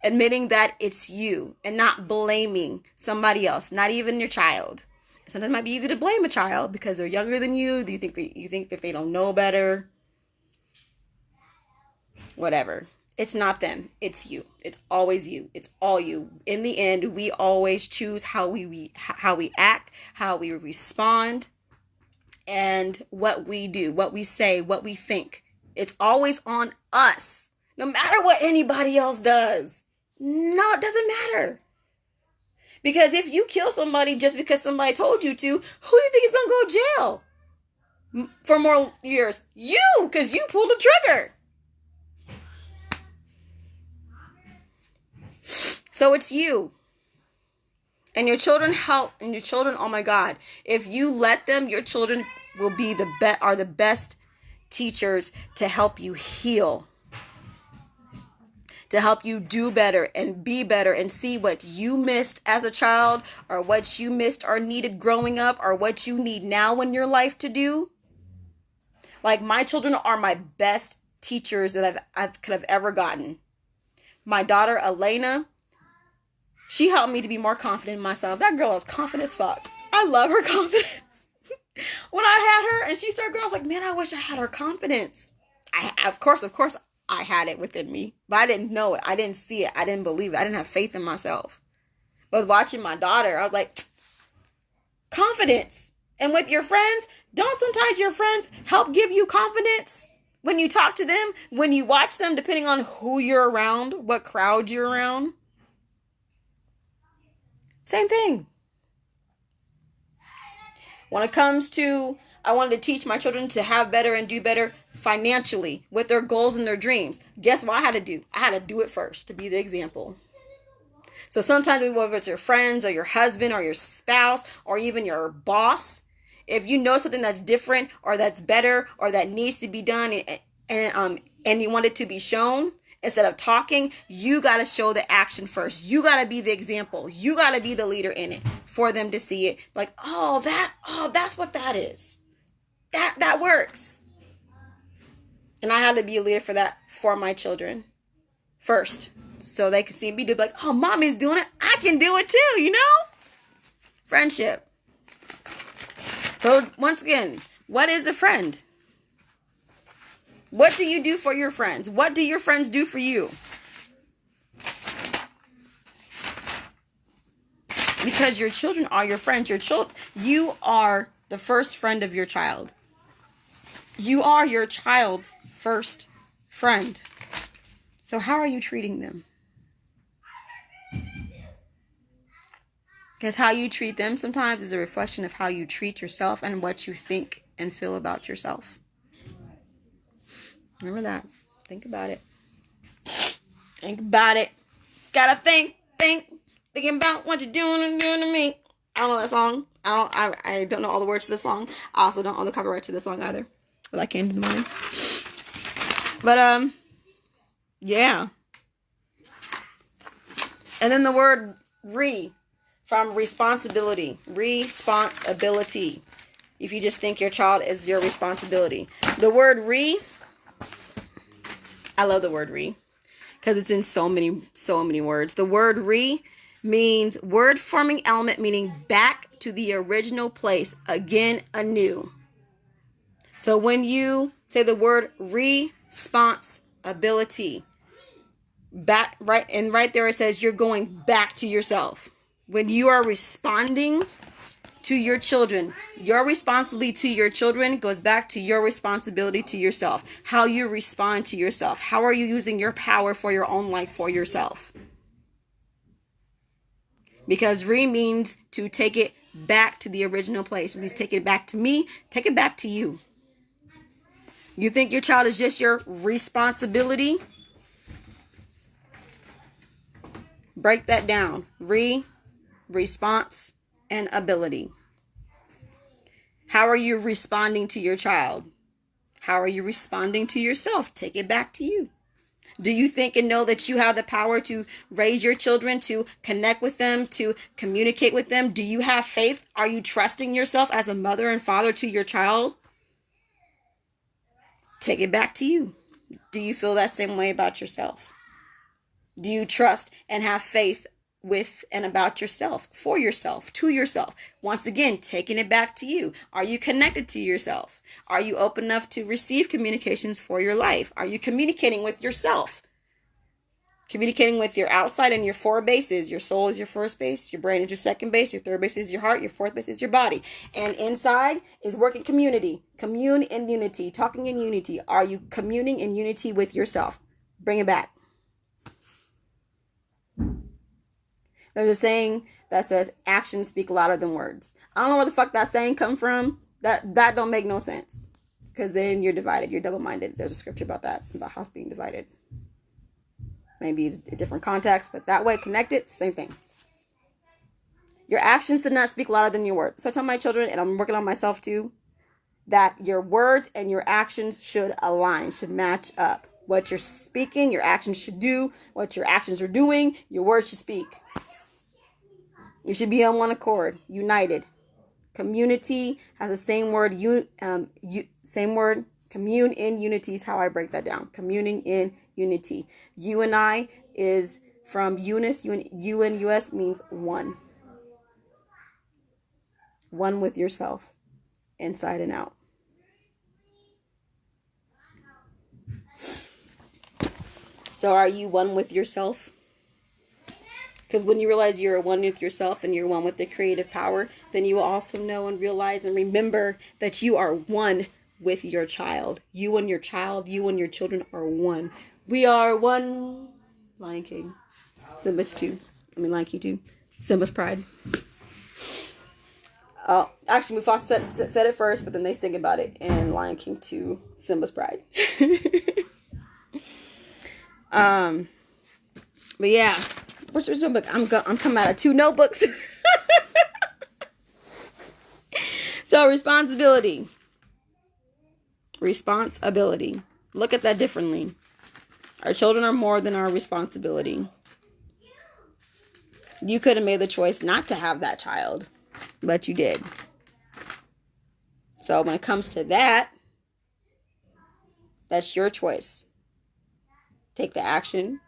Admitting that it's you and not blaming somebody else, not even your child. Sometimes it might be easy to blame a child because they're younger than you. Do you think that they don't know better? Whatever. It's not them. It's you. It's always you. It's all you. In the end, we always choose how we act, how we respond, and what we do, what we say, what we think. It's always on us, no matter what anybody else does. No, it doesn't matter. Because if you kill somebody just because somebody told you to, who do you think is going to go to jail for more years? You, because you pulled the trigger. So it's you. And your children oh my God, if you let them, your children will be the best teachers to help you heal, to help you do better and be better and see what you missed as a child, or what you missed or needed growing up, or what you need now in your life to do. Like, my children are my best teachers that I could have ever gotten. My daughter, Elena, she helped me to be more confident in myself. That girl is confident as fuck. I love her confidence. When I had her and she started growing, I was like, man, I wish I had her confidence. Of course, I had it within me, but I didn't know it. I didn't see it. I didn't believe it. I didn't have faith in myself. But watching my daughter, I was like, confidence. And with your friends, don't sometimes your friends help give you confidence when you talk to them, when you watch them, depending on who you're around, what crowd you're around? Same thing. When it comes to, I wanted to teach my children to have better and do better financially with their goals and their dreams. Guess what I had to do? I had to do it first to be the example. So sometimes, whether it's your friends or your husband or your spouse or even your boss, if you know something that's different or that's better or that needs to be done and you want it to be shown, instead of talking, you got to show the action first. You got to be the example. You got to be the leader in it for them to see it. Like, that's what that is. That works. And I had to be a leader for that for my children first. So they can see me do, like, oh, mommy's doing it. I can do it too, you know? Friendship. So once again, what is a friend? What do you do for your friends? What do your friends do for you? Because your children are your friends. You are the first friend of your child. You are your child's first friend. So how are you treating them? Because how you treat them sometimes is a reflection of how you treat yourself and what you think and feel about yourself. Remember that. Think about it. Think about it. Gotta thinking about what you're doing to me. I don't know that song. I don't know all the words to the song. I also don't own the copyright to the song either. But I came in the morning. But yeah. And then the word from responsibility. Responsibility. If you just think your child is your responsibility. The word I love the word because it's in so many words. The word means word forming element, meaning back to the original place, again, anew. So when you say the word responsibility, right there it says you're going back to yourself. When you are responding to your children, your responsibility to your children goes back to your responsibility to yourself. How you respond to yourself. How are you using your power for your own life for yourself? Because means to take it back to the original place. It means take it back to me, take it back to you. You think your child is just your responsibility? Break that down. Response, and ability. How are you responding to your child? How are you responding to yourself? Take it back to you. Do you think and know that you have the power to raise your children, to connect with them, to communicate with them? Do you have faith? Are you trusting yourself as a mother and father to your child? Take it back to you. Do you feel that same way about yourself? Do you trust and have faith with and about yourself, for yourself, to yourself? Once again, taking it back to you. Are you connected to yourself? Are you open enough to receive communications for your life? Are you communicating with yourself? Communicating with your outside and your four bases. Your soul is your first base, your brain is your second base, your third base is your heart, your fourth base is your body. And inside is working community. Commune in unity, talking in unity. Are you communing in unity with yourself? Bring it back. There's a saying that says actions speak louder than words. I don't know where the fuck that saying come from. That don't make no sense. Because then you're divided. You're double-minded. There's a scripture about that, about us being divided. Maybe it's a different context, but that way, connected, same thing. Your actions did not speak louder than your words. So I tell my children, and I'm working on myself too, that your words and your actions should align, should match up. What you're speaking, your actions should do. What your actions are doing, your words should speak. You should be on one accord, united. Community has the same word. Same word. Commune in unity is how I break that down. Communing in unity. You and I is from Eunice. You and US means one. One with yourself, inside and out. So are you one with yourself? Because when you realize you're one with yourself and you're one with the creative power, then you will also know and realize and remember that you are one with your child. You and your child, you and your children are one. We are one. Lion King. Simba's 2. Lion King 2. Simba's Pride. Oh, actually, Mufasa said it first, but then they sing about it in Lion King 2, Simba's Pride. But yeah, which notebook? I'm coming out of 2 notebooks. So responsibility. Look at that differently. Our children are more than our responsibility. You could have made the choice not to have that child, but you did. So when it comes to that, that's your choice. Take the action.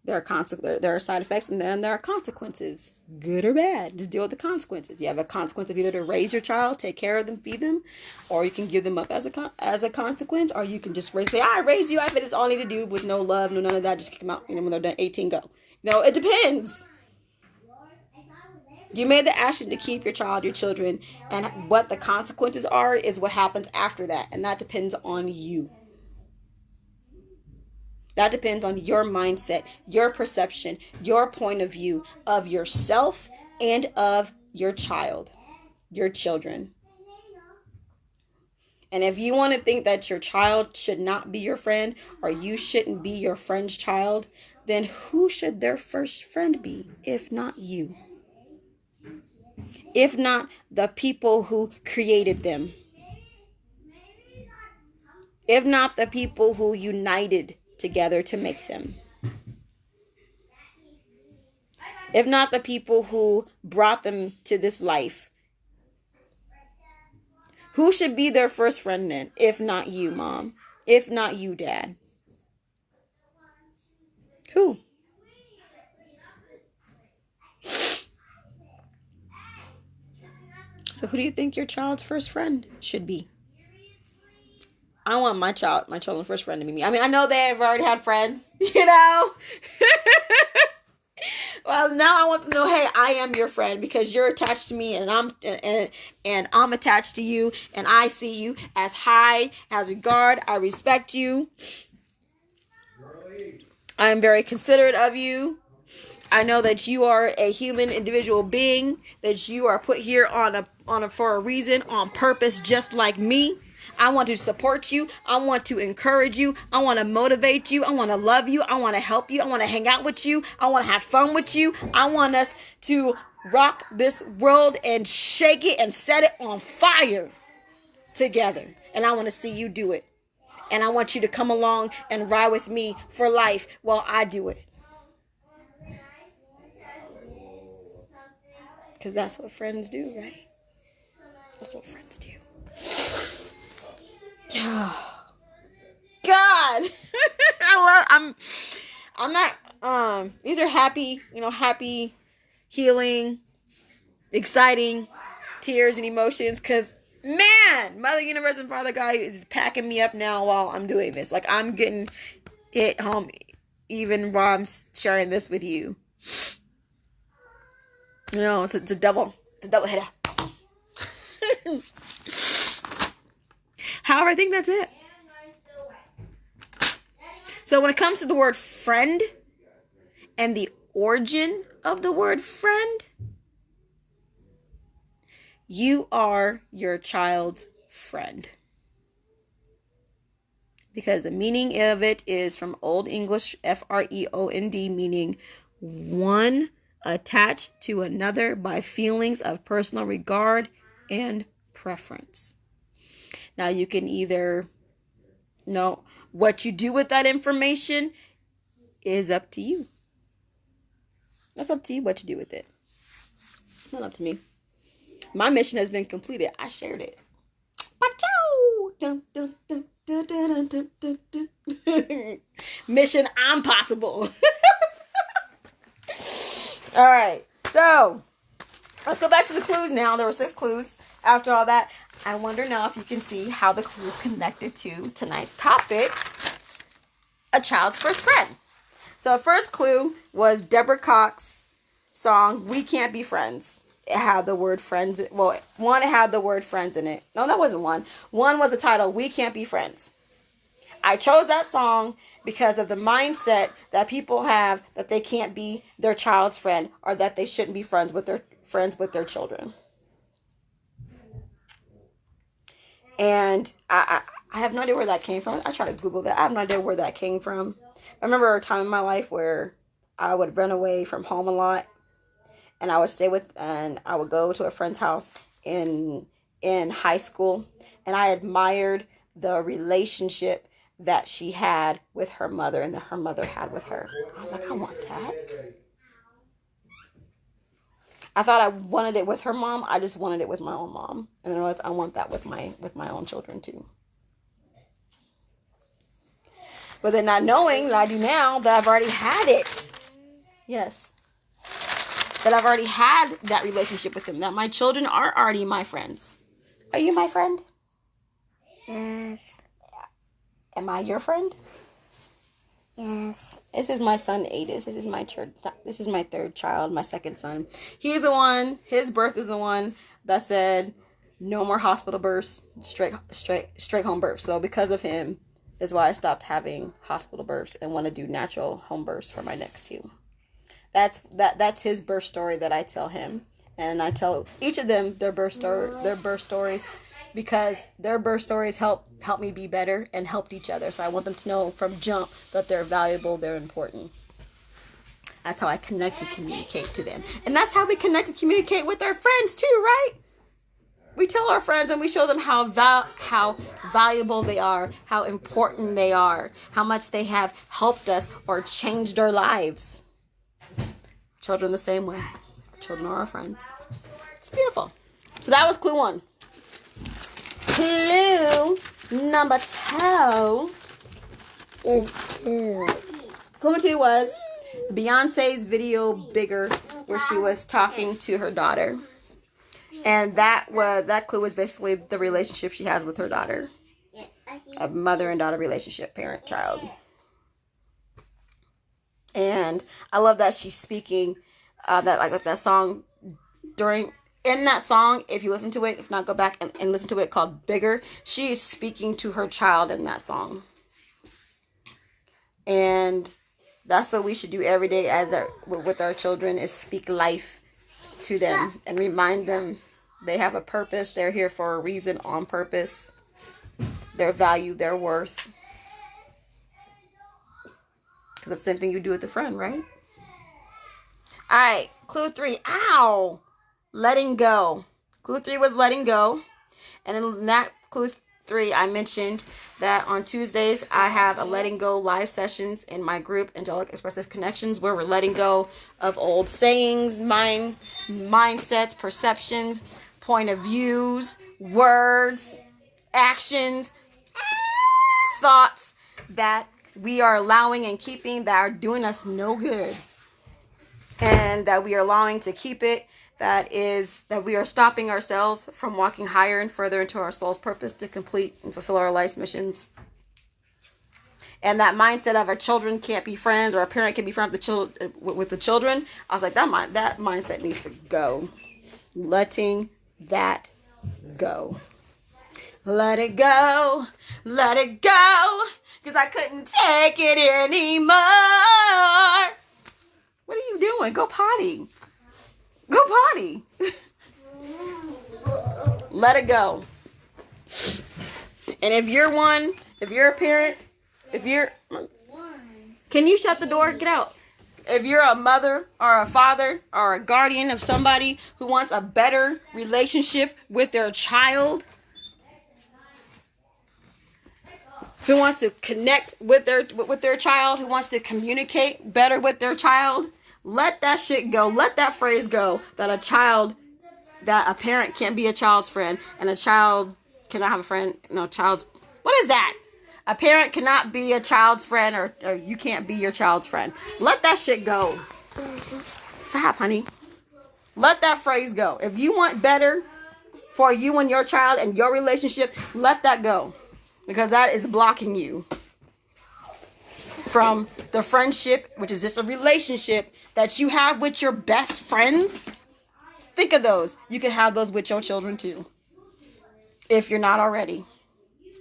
There are side effects, and then there are consequences, good or bad. Just deal with the consequences. You have a consequence of either to raise your child, take care of them, feed them, or you can give them up as a consequence, or you can just say, I raised you. I bet it's all I need to do with no love, no none of that. Just kick them out. When they're done 18, go. It depends. You made the action to keep your child, your children, and what the consequences are is what happens after that, and that depends on you. That depends on your mindset, your perception, your point of view of yourself and of your child, your children. And if you want to think that your child should not be your friend, or you shouldn't be your friend's child, then who should their first friend be if not you? If not the people who created them? If not the people who united together to make them? If not the people who brought them to this life? Who should be their first friend then, if not you, Mom? If not you, Dad? Who? So who do you think your child's first friend should be? I want my children's first friend to be me. I know they've already had friends, Well, now I want them to know, hey, I am your friend because you're attached to me, and I'm attached to you, and I see you as high, as regard. I respect you. I am very considerate of you. I know that you are a human individual being, that you are put here for a reason, on purpose, just like me. I want to support you. I want to encourage you. I want to motivate you. I want to love you. I want to help you. I want to hang out with you. I want to have fun with you. I want us to rock this world and shake it and set it on fire together. And I want to see you do it. And I want you to come along and ride with me for life while I do it. Because that's what friends do, right? That's what friends do. Oh, God. I'm not, these are happy, happy, healing, exciting tears and emotions. Because, man, Mother Universe and Father God is packing me up now while I'm doing this. Like, I'm getting it home even while I'm sharing this with you. It's a double header. However, I think that's it. So when it comes to the word friend and the origin of the word friend, you are your child's friend. Because the meaning of it is from Old English, friend, meaning one attached to another by feelings of personal regard and preference. Now you can either, no, what you do with that information is up to you. That's up to you what you do with it. It's not up to me. My mission has been completed. I shared it. Mission impossible. All right. So let's go back to the clues now. There were 6 clues. After all that, I wonder now if you can see how the clues connected to tonight's topic, a child's first friend. So the first clue was Deborah Cox's song, We Can't Be Friends. It had the word friends. Well, one had the word friends in it. No, that wasn't one. One was the title, We Can't Be Friends. I chose that song because of the mindset that people have that they can't be their child's friend or that they shouldn't be friends with their children. And I have no idea where that came from. I tried to Google that. I have no idea where that came from. I remember a time in my life where I would run away from home a lot. And I would go to a friend's house in high school, and I admired the relationship that she had with her mother and that her mother had with her. I was like, I want that. I thought I wanted it with her mom. I just wanted it with my own mom. And I want that with my own children too. But then not knowing that I do now that I've already had it. Yes. That I've already had that relationship with them. That my children are already my friends. Are you my friend? Yes. Am I your friend? Yes. This is my son, Adis. This is my 3rd child, my 2nd son. He's the one, his birth is the one that said, no more hospital births, straight home births. So because of him is why I stopped having hospital births and want to do natural home births for my next 2. That's his birth story that I tell him, and I tell each of them their birth stories, because their birth stories help me be better and helped each other. So I want them to know from jump that they're valuable, they're important. That's how I connect and communicate to them, and that's how we connect and communicate with our friends too, right? We tell our friends and we show them how valuable they are, how important they are, how much they have helped us or changed our lives. Children the same way. Children are our friends. It's beautiful. So that was clue 1. Clue number 2 is 2. Clue number 2 was Beyonce's video Bigger, where she was talking to her daughter. And that clue was basically the relationship she has with her daughter. A mother and daughter relationship, parent, child. And I love that she's speaking that song in that song, if you listen to it, if not, go back and listen to it, called Bigger. She is speaking to her child in that song. And that's what we should do every day with our children, is speak life to them and remind them they have a purpose. They're here for a reason, on purpose. Their value, their worth. Because it's the same thing you do with a friend, right? All right, clue 3. Ow! Letting go. Clue 3 was letting go. And in that clue 3, I mentioned that on Tuesdays, I have a letting go live sessions in my group, Angelica Expressive Connections, where we're letting go of old sayings, mindsets, perceptions, point of views, words, actions, thoughts that we are allowing and keeping that are doing us no good, and that we are allowing to keep it, that we are stopping ourselves from walking higher and further into our soul's purpose to complete and fulfill our life's missions. And that mindset of our children can't be friends, or a parent can be friends with the children, I was like, that mindset needs to go. Letting that go. Let it go, because I couldn't take it anymore. What are you doing? Go potty. Go potty. Let it go. And if you're a parent, can you shut the door? Get out. If you're a mother or a father or a guardian of somebody who wants a better relationship with their child, who wants to connect with their child, who wants to communicate better with their child, let that shit go. Let that phrase go that a parent can't be a child's friend and a child cannot have a friend. No, what is that? A parent cannot be a child's friend or you can't be your child's friend. Let that shit go. Stop, honey. Let that phrase go. If you want better for you and your child and your relationship, let that go. Because that is blocking you from the friendship, which is just a relationship that you have with your best friends. Think of those. You can have those with your children too. If you're not already.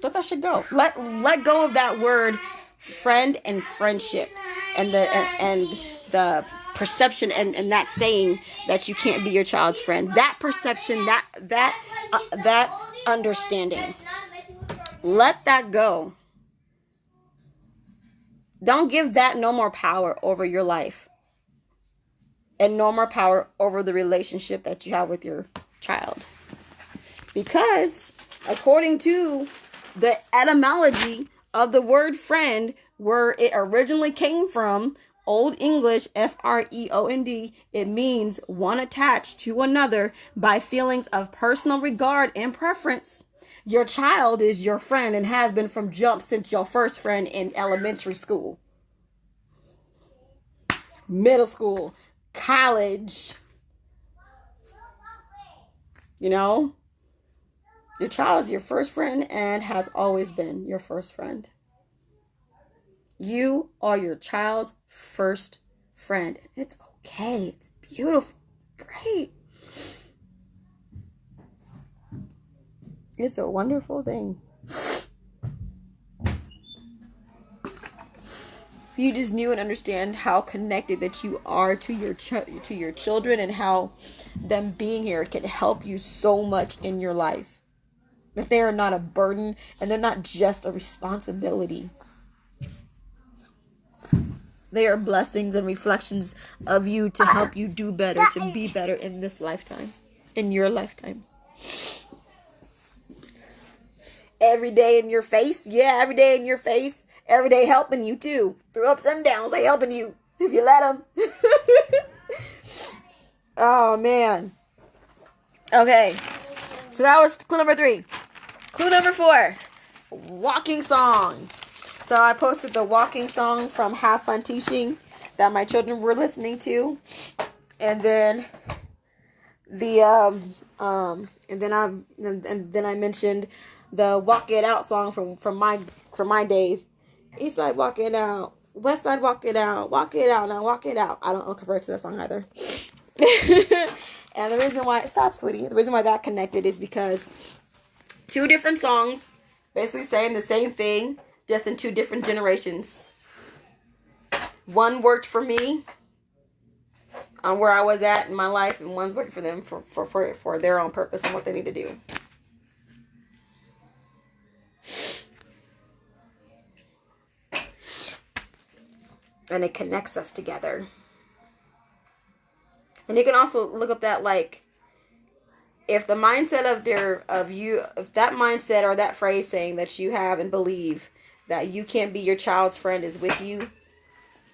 Let that shit go. Let go of that word friend and friendship and the perception and that saying that you can't be your child's friend. That perception, that understanding. Let that go. Don't give that no more power over your life. And no more power over the relationship that you have with your child. Because according to the etymology of the word friend, where it originally came from, Old English, F-R-E-O-N-D, it means one attached to another by feelings of personal regard and preference. Your child is your friend and has been from jump since your first friend in elementary school, middle school, college. You know, your child is your first friend and has always been your first friend. You are your child's first friend. It's okay. It's beautiful. It's great. It's a wonderful thing. If you just knew and understand how connected that you are to your children and how them being here can help you so much in your life. That they are not a burden and they're not just a responsibility. They are blessings and reflections of you to help you do better, to be better in this lifetime, in your lifetime. Every day in your face. Yeah, every day in your face. Every day helping you too. Through ups and downs, they helping you. If you let them. Oh, man. Okay. So that was clue number 3. Clue number 4. Walking song. So I posted the walking song from Have Fun Teaching that my children were listening to. And then and then I mentioned the Walk It Out song from my days. East side, walk it out. West side, walk it out. Walk it out. Now walk it out. I don't compare it to that song either. And the reason why, stop, sweetie. The reason why that connected is because 2 different songs basically saying the same thing, just in 2 different generations. One worked for me on where I was at in my life, and one's worked for them for their own purpose and what they need to do. And it connects us together. And you can also look up that, like, if the mindset if that mindset or that phrase saying that you have and believe that you can't be your child's friend is with you,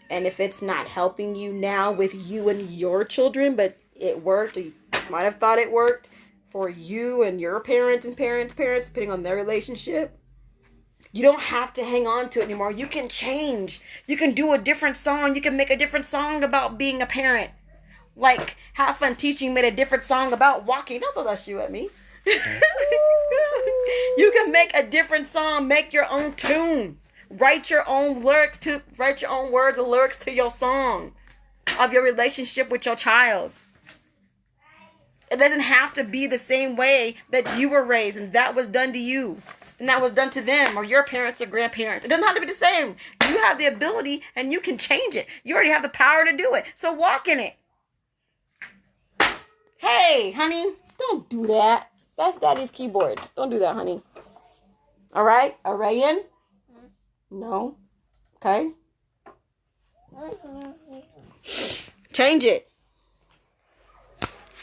and if it's not helping you now with you and your children, but it worked, or you might have thought it worked for you and your parents and parents, depending on their relationship, you don't have to hang on to it anymore. You can change. You can do a different song. You can make a different song about being a parent. Like, Have Fun Teaching made a different song about walking. Don't throw that shoe at me. You can make a different song. Make your own tune. Write your own words and lyrics to your song of your relationship with your child. It doesn't have to be the same way that you were raised and that was done to you and that was done to them or your parents or grandparents. It doesn't have to be the same. You have the ability and you can change it. You already have the power to do it. So walk in it. Hey, honey, don't do that. That's Daddy's keyboard. Don't do that, honey. All right? Are Ray in? No. Okay. Change it.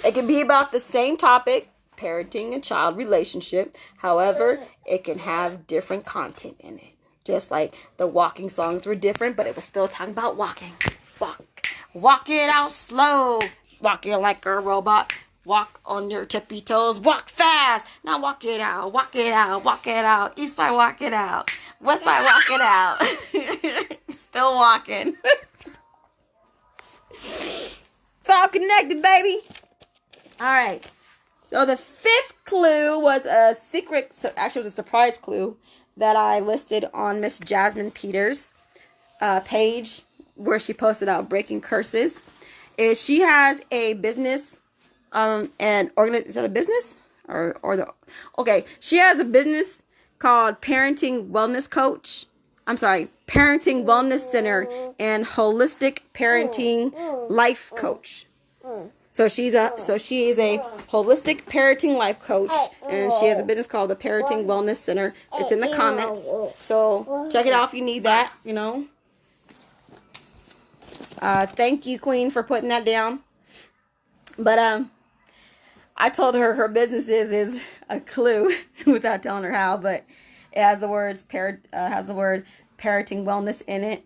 It can be about the same topic, parenting and child relationship. However, it can have different content in it. Just like the walking songs were different, but it was still talking about walking. Walk it out slow. Walk it like a robot. Walk on your tippy toes. Walk fast. Now walk it out. Walk it out. Walk it out. East side, walk it out. West side, walk it out. Still walking. It's all connected, baby. All right. So the fifth clue was a secret, actually it was a surprise clue that I listed on Miss Jasmine Peters' page where she posted out breaking curses. Is she has a business, is that a business she has a business called Parenting Wellness Center and Holistic Parenting Life Coach. So she is a holistic parenting life coach, and she has a business called the Parenting Wellness Center. It's in the comments, so check it out if you need that. Thank you, Queen, for putting that down. But I told her business is a clue without telling her how, but it has the word parenting wellness in it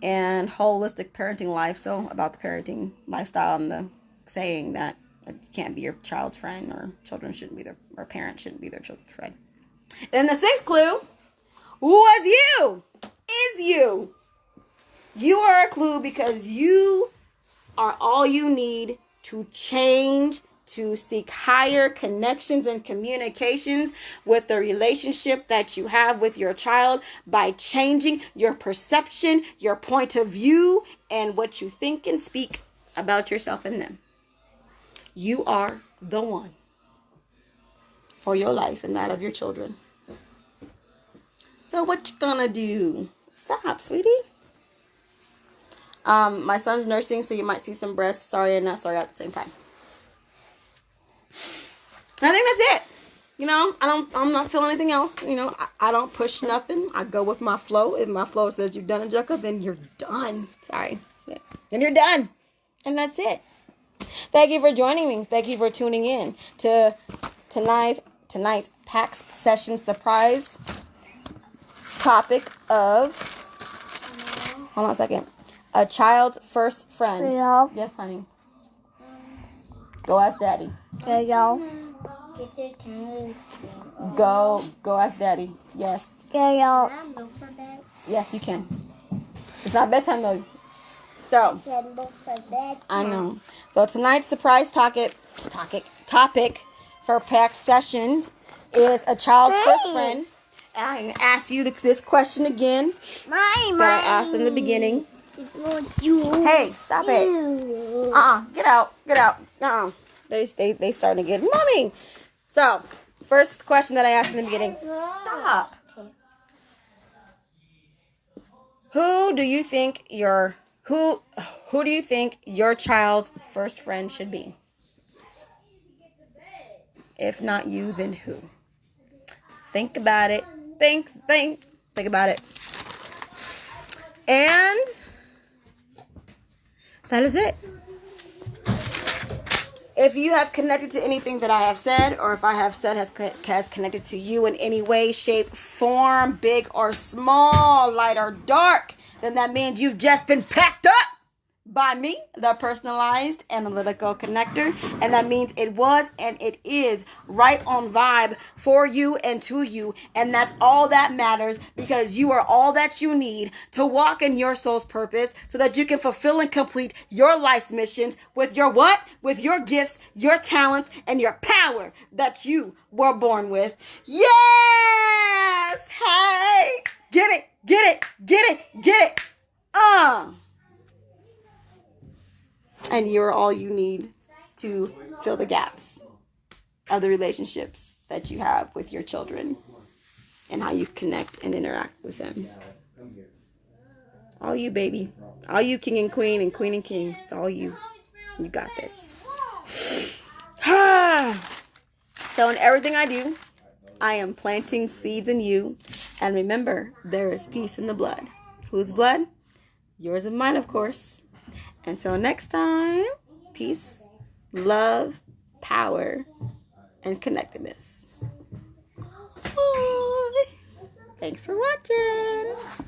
and holistic parenting life. So about the parenting lifestyle and the saying that it can't be your child's friend, or parents shouldn't be their children's friend. And the sixth clue was is you. You are a clue because you are all you need to change, to seek higher connections and communications with the relationship that you have with your child by changing your perception, your point of view, and what you think and speak about yourself and them. You are the one for your life and that of your children. So what you gonna do? Stop, sweetie. My son's nursing, so you might see some breasts. Sorry and not sorry at the same time. I think that's it. I'm not feeling anything else. I don't push nothing. I go with my flow. If my flow says you're done, Angelica, then you're done. Sorry. Then you're done. And that's it. Thank you for joining me. Thank you for tuning in to tonight's PAC'd session surprise topic of, hold on a second, a child's first friend. Hello. Yes, honey. Go ask daddy. Hello. Go ask daddy. Yes. Hello. Yes, you can. It's not bedtime though. So, I know. So tonight's surprise topic for PAC'd sessions is a child's first friend. And I'm going to ask you this question again that I asked in the beginning. Hey, stop it. Get out. They starting to get mommy. So, first question that I asked in the beginning. Stop. Who do you think your child's first friend should be? If not you, then who? Think about it. Think about it. And that is it. If you have connected to anything that I have said, or if I have said has connected to you in any way, shape, form, big or small, light or dark, then that means you've just been packed up by me, the Personalized Analytical Connector. And that means it was and it is right on vibe for you and to you. And that's all that matters, because you are all that you need to walk in your soul's purpose so that you can fulfill and complete your life's missions with your what? With your gifts, your talents, and your power that you were born with. Yes! Hey! Get it! And you're all you need to fill the gaps of the relationships that you have with your children and how you connect and interact with them. All you, baby. All you, king and queen and kings. It's all you. You got this. So in everything I do, I am planting seeds in you. And remember, there is peace in the blood. Whose blood? Yours and mine, of course. Until next time, peace, love, power, and connectedness. Bye. Thanks for watching.